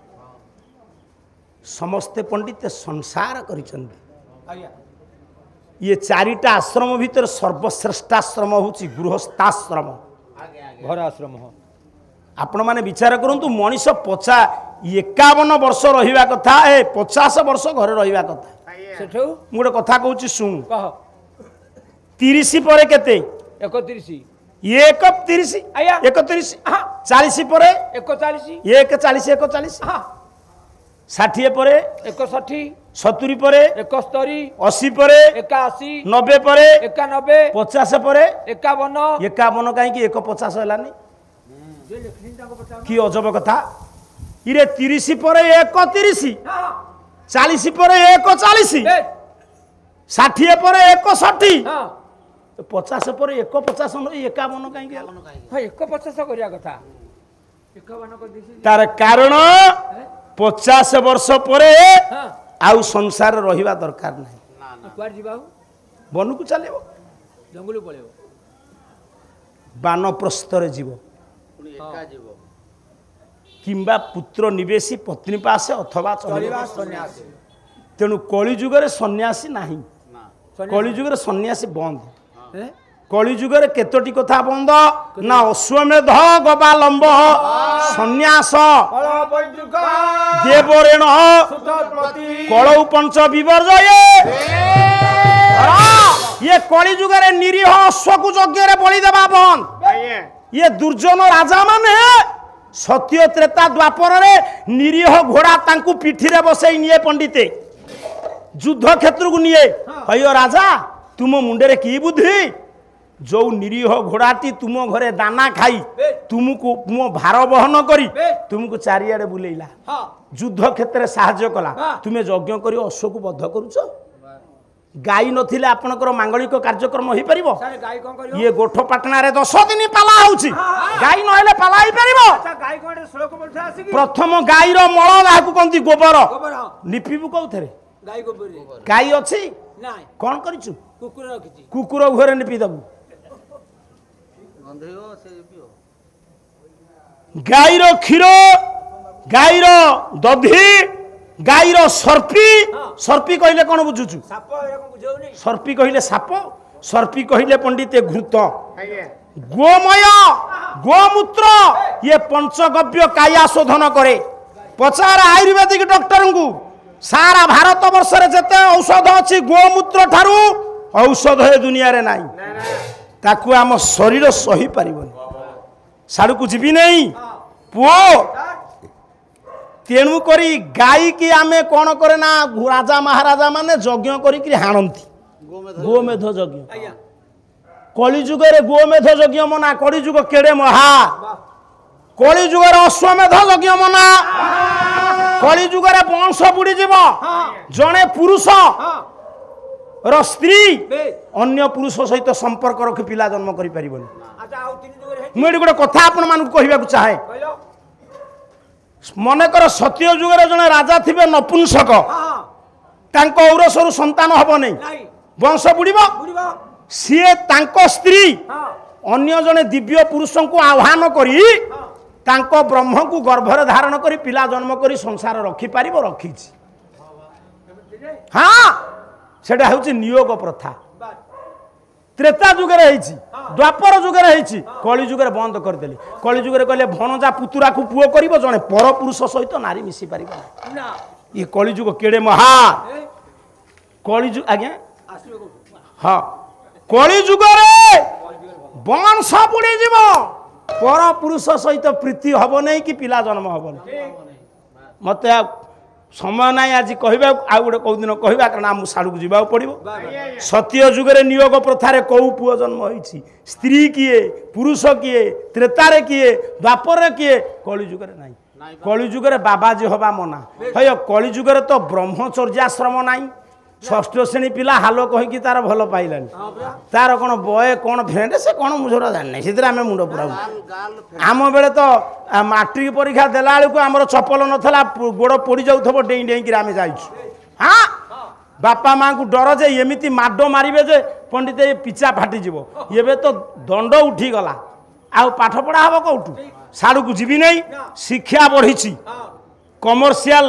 ସମସ୍ତେ ପଣ୍ଡିତ ସଂସାର କରିଛନ୍ତି ଇଏ ଚାରିଟା ଆଶ୍ରମ ଭିତରେ ସର୍ବଶ୍ରେଷ୍ଠ ଆଶ୍ରମ ହେଉଛି ଗୃହସ୍ଥାଶ୍ରମ ଘର ଆଶ୍ରମ ଆପଣମାନେ ବିଚାର କରନ୍ତୁ ମଣିଷ 51 ବର୍ଷ ରହିବା କଥା 50 ବର୍ଷ ଘରେ ରହିବା କଥା ସେଠୁ ମୁଁ ଗୋଟେ କଥା କହୁଛି ଶୁଣୁ କହ 30 ପରେ କେତେ 31 31 ଆଜ୍ଞା 31 40 ପରେ 41 41 60 ପରେ 61 70 ପରେ 71 80 ପରେ 81 90 ପରେ 91 50 ପରେ 51 51 କାହିଁକି 150 ହେଲାନି କି ଅଜବ କଥା ଇରେ 30 ପରେ 31 40 ପରେ 41 60 ପରେ 61 50 ପରେ 150 51 କାହିଁକି ହେଲା 150 କରିବା କଥା 51 କରିଦେଇଛି ତାର କାରଣ 50 ବର୍ଷ ପରେ ଆଉ ସଂସାର ରହିବା ଦରକାର ନାହିଁ କୁଆଡେ ଯିବା ବନକୁ ଚାଲିବ ଜଙ୍ଗଲ ପଳେଇବ ବାନପ୍ରସ୍ଥରେ ଯିବ କିମ୍ବା ପୁତ୍ର ନିବେଶୀ ପତ୍ନୀ ପାଶେ ଅଥବା ତେଣୁ କଳିଯୁଗରେ ସନ୍ନ୍ୟାସୀ ନାହିଁ କଳିଯୁଗରେ ସନ୍ନ୍ୟାସୀ ବନ୍ଦ କଳିଯୁଗରେ କେତୋଟି କଥା ବନ୍ଦ ନା ଅଶ୍ୱମେଧ ଗବାଲମ୍ବ ସନ୍ନ୍ୟାସ ଦେବରେଣ କଳଉ ପଞ୍ଚ ବିବର୍ଜୟ ଇଏ କଳିଯୁଗରେ ନିରୀହ ଅଶ୍ୱକୁ ଯଜ୍ଞରେ ବଳି ଦେବା ବନ୍ଦ ଇଏ ଦୁର୍ଜନ ରାଜା ମାନେ ସତ୍ୟ ତ୍ରେତା ଦ୍ୱାପରରେ ନିରୀହ ଘୋଡ଼ା ତାଙ୍କୁ ପିଠିରେ ବସେଇ ନିଏ ପଣ୍ଡିତେ ଯୁଦ୍ଧ କ୍ଷେତ୍ରକୁ ନିଏ ହଇଓ ରାଜା ତୁମ ମୁଣ୍ଡରେ କି ବୁଦ୍ଧି जो निरीह घोड़ाटी तुम घरे दाना खाई तुमको मो भार बहन करी तुमको चारिआडे बुलेला युद्ध क्षेत्र में साहाय्य कला तुम्हें यज्ञ कर अश्व को बद्ध करुच गाई नथिले आपनकर मांगलिक कार्यक्रम हो परिबो ये गोठपाटना रे 10 दिन पाला होउची गाई नहेले पाला ही परिबो गाई कोडे श्लोक बोलथा आसी प्रथम गाई रो मळ दाहकु कोंती गोबर निपिबु कोथरे गाई गोबर गाई अछि नाही कोन करिचु कुकुर रखिची कुकुर घरे निपि दबु गंधेयो से पियो गाई रो क्षीर गाई रो दधी गाई रो सर्पी सर्पी कहले कोन बुझुचु साप एरकम बुझौ नै सर्पी कहले साप सर्पी कहले पंडित घृत गोमय गोमूत्र ये पंचगव्य काया शोधन करे पचार आयुर्वेदिक डॉक्टर को सारा भारत वर्ष रे जते औषध अछि गोमूत्र ठारू औषध हे दुनिया रे नाही ताकू आम शरीर सही पारिबनी साडू को जीवी नहीं पुओ तेणु करी गाई की आमे कोन करे ना राजा महाराजा माने यज्ञ करी कि हाणंती गोमेध यज्ञ कलिजुग रे गोमेध यज्ञ मना कलिजुग केड़े महा कलिजुग रे अश्वमेध यज्ञ मना कलिजुग रे वंश बुड़ी जीव जणे पुरुष र स्त्री अन्य पुरुष सहित संपर्क रखि पिला जन्म करि परिबनी अच्छा आउ तीन जुग रे मु एडी गोटे कथा आपण मान कहबा चाहे ମନେକର ସତ୍ୟ ଯୁଗରେ ଜଣେ ରାଜା ଥିବେ ନପୁଂସକ, ତାଙ୍କ ଔରସରୁ ସନ୍ତାନ ହବ ନାହିଁ, ବଂଶ ବୁଡ଼ିବ। ସିଏ ତାଙ୍କ ସ୍ତ୍ରୀ ଅନ୍ୟ ଜଣେ ଦିବ୍ୟ ପୁରୁଷଙ୍କୁ ଆହ୍ୱାନ କରି ତାଙ୍କ ବ୍ରହ୍ମକୁ ଗର୍ଭରେ ଧାରଣ କରି ପିଲା ଜନ୍ମ କରି ସଂସାର ରଖିପାରିବ, ରଖିଛି। ହଁ, ସେଟା ହେଉଛି ନିୟୋଗ ପ୍ରଥା। ତ୍ରେତା ଯୁଗରେ ହେଇଛି, ଦ୍ୱାପର ଯୁଗରେ ହେଇଛି, କଳି ଯୁଗରେ ବନ୍ଦ କରିଦେଲି। କଳି ଯୁଗରେ କହିଲେ ଭଣଜା ପୁତୁରାକୁ ପୁଅ କରିବ, ଜଣେ ପର ପୁରୁଷ ସହିତ ନାରୀ ମିଶି ପାରିବ ନା। ଇଏ କଳି ଯୁଗ କେଡ଼େ ମହା କଳି ଯୁଗ। ଆଜ୍ଞା ହଁ, କଳି ଯୁଗରେ ବଂଶ ବୁଡ଼ିଯିବ, ପର ପୁରୁଷ ସହିତ ପ୍ରୀତି ହବ ନାହିଁ କି ପିଲା ଜନ୍ମ ହବ ନାହିଁ। ମତେ ସମୟ ନାହିଁ ଆଜି କହିବାକୁ, ଆଉ ଗୋଟେ କୋଉ ଦିନ କହିବା, କାରଣ ମୁଁ ସାଡ଼କୁ ଯିବାକୁ ପଡ଼ିବ। ସତ୍ୟ ଯୁଗରେ ନିୟୋଗ ପ୍ରଥାରେ କୋଉ ପୁଅ ଜନ୍ମ ହୋଇଛି, ସ୍ତ୍ରୀ କିଏ, ପୁରୁଷ କିଏ, ତ୍ରେତାରେ କିଏ, ଦ୍ୱାପରରେ କିଏ, କଳି ଯୁଗରେ ନାହିଁ। କଳି ଯୁଗରେ ବାବାଜୀ ହବା ମନା। ହୟ କଳି ଯୁଗରେ ତ ବ୍ରହ୍ମଚର୍ଯ୍ୟାଶ୍ରମ ନାହିଁ। ଷଷ୍ଠ ଶ୍ରେଣୀ ପିଲା ହାଲୋ କହିକି ତାର ଭଲ ପାଇଲାନି, ତାର କ'ଣ ବୟ କ'ଣ ଫ୍ରେଣ୍ଡ ସେ କ'ଣ ମୁଁ ସେଟା ଜାଣିନାହିଁ, ସେଥିରେ ଆମେ ମୁଣ୍ଡ ପୁରାଉ। ଆମ ବେଳେ ତ ମାଟ୍ରିକ ପରୀକ୍ଷା ଦେଲା ବେଳକୁ ଆମର ଚପଲ ନଥିଲା, ଗୋଡ଼ ପୋଡ଼ି ଯାଉଥିବ, ଡେଇଁ ଡେଇଁକିରି ଆମେ ଯାଇଛୁ। ହଁ, ବାପା ମାଆଙ୍କୁ ଡର ଯେ ଏମିତି ମାଡ଼ ମାରିବେ ଯେ ପଣ୍ଡିତ ଏ ପିଚା ଫାଟିଯିବ। ଏବେ ତ ଦଣ୍ଡ ଉଠିଗଲା, ଆଉ ପାଠ ପଢ଼ା ହେବ କେଉଁଠୁ? ସାଡ଼କୁ ଯିବି ନାହିଁ। ଶିକ୍ଷା ବଢ଼ିଛି, କମର୍ସିଆଲ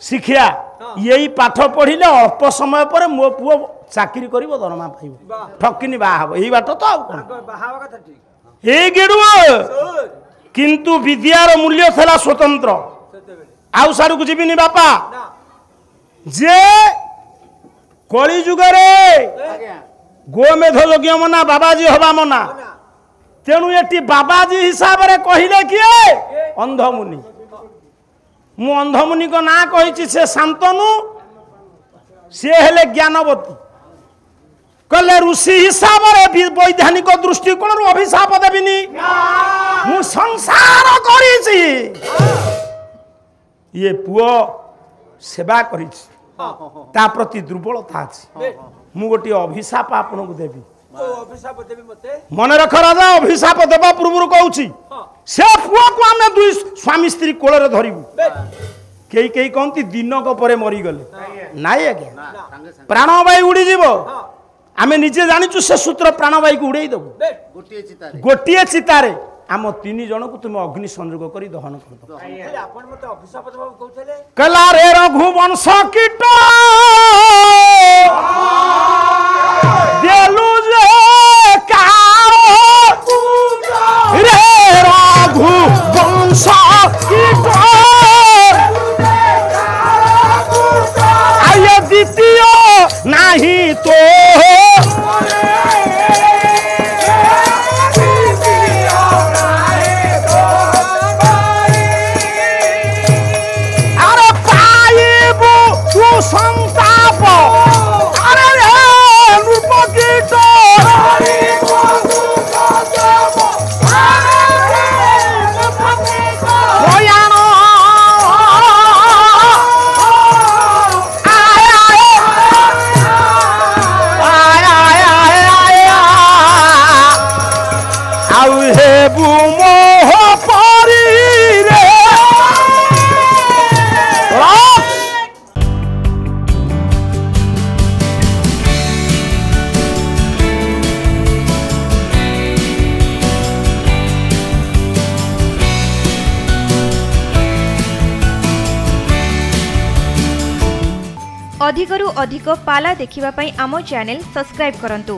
ଶିକ୍ଷା। ଏଇ ପାଠ ପଢ଼ିଲେ ଅଳ୍ପ ସମୟ ପରେ ମୋ ପୁଅ ଚାକିରି କରିବ, ଦରମା ପାଇବ, ଠକିନି ବାହା ହେବ। ଏଇ ବାଟ ତ ଆଉ କ'ଣ? ଏଇ ଗେଡ଼ୁଅ। କିନ୍ତୁ ବିଦ୍ୟାର ମୂଲ୍ୟ ଥିଲା ସ୍ୱତନ୍ତ୍ର। ଆଉ ସାଡ଼କୁ ଯିବିନି ବାପା। ଯେ କଳି ଯୁଗରେ ଗୋମେଧ ଯଜ୍ଞ ମନା, ବାବାଜୀ ହବା ମନା। ତେଣୁ ଏଠି ବାବାଜୀ ହିସାବରେ କହିଲେ କିଏ? ଅନ୍ଧମୁନି। ମୁଁ ଅନ୍ଧମୁନିଙ୍କ ନାଁ କହିଛି, ସେ ଶାନ୍ତନୁ, ସିଏ ହେଲେ ଜ୍ଞାନବତୀ। କହିଲେ ଋଷି ହିସାବରେ ବୈଧାନିକ ଦୃଷ୍ଟିକୋଣରୁ ଅଭିଶାପ ଦେବିନି, ମୁଁ ସଂସାର କରିଛି, ଇଏ ପୁଅ ସେବା କରିଛି, ତା ପ୍ରତି ଦୁର୍ବଳତା ଅଛି, ମୁଁ ଗୋଟିଏ ଅଭିଶାପ ଆପଣଙ୍କୁ ଦେବି। ମନେ ରଖ ରାଜା, ଅଭିଶାପ ଦେବା ପୂର୍ବରୁ କହୁଛି, ସେ ପୁଅକୁ ଆମେ ଦୁଇ ସ୍ୱାମୀ ସ୍ତ୍ରୀ କୋଳରେ ଧରିବୁ। କେହି କେହି କହନ୍ତି ଦିନକ ପରେ ମରିଗଲେ, ନାଇଁ ଆଜ୍ଞା, ପ୍ରାଣବାୟୁ ଉଡ଼ିଯିବ। ଆମେ ନିଜେ ଜାଣିଛୁ ସେ ସୂତ୍ର ପ୍ରାଣବାୟୁକୁ ଉଡ଼େଇ ଦେବୁ। ଗୋଟିଏ ଚିତାରେ ଆମ ତିନି ଜଣକୁ ତୁମେ ଅଗ୍ନି ସଂଯୋଗ କରି ଦହନ କରିଦେବ। କହିଲା ରେ ରଘୁବଂଶ କୀଟ ଦେଲୁ ଯେ ରେ ରଘୁବଂଶ କୀଟ ଆୟ ଦ୍ୱିତୀୟ ନାହିଁ তো আরে পাইব তু সন্তাপ আরে রে নৃপকীট अधिकरु अधिक पाला देखिबा पई आमो चैनल सब्सक्राइब करंतु।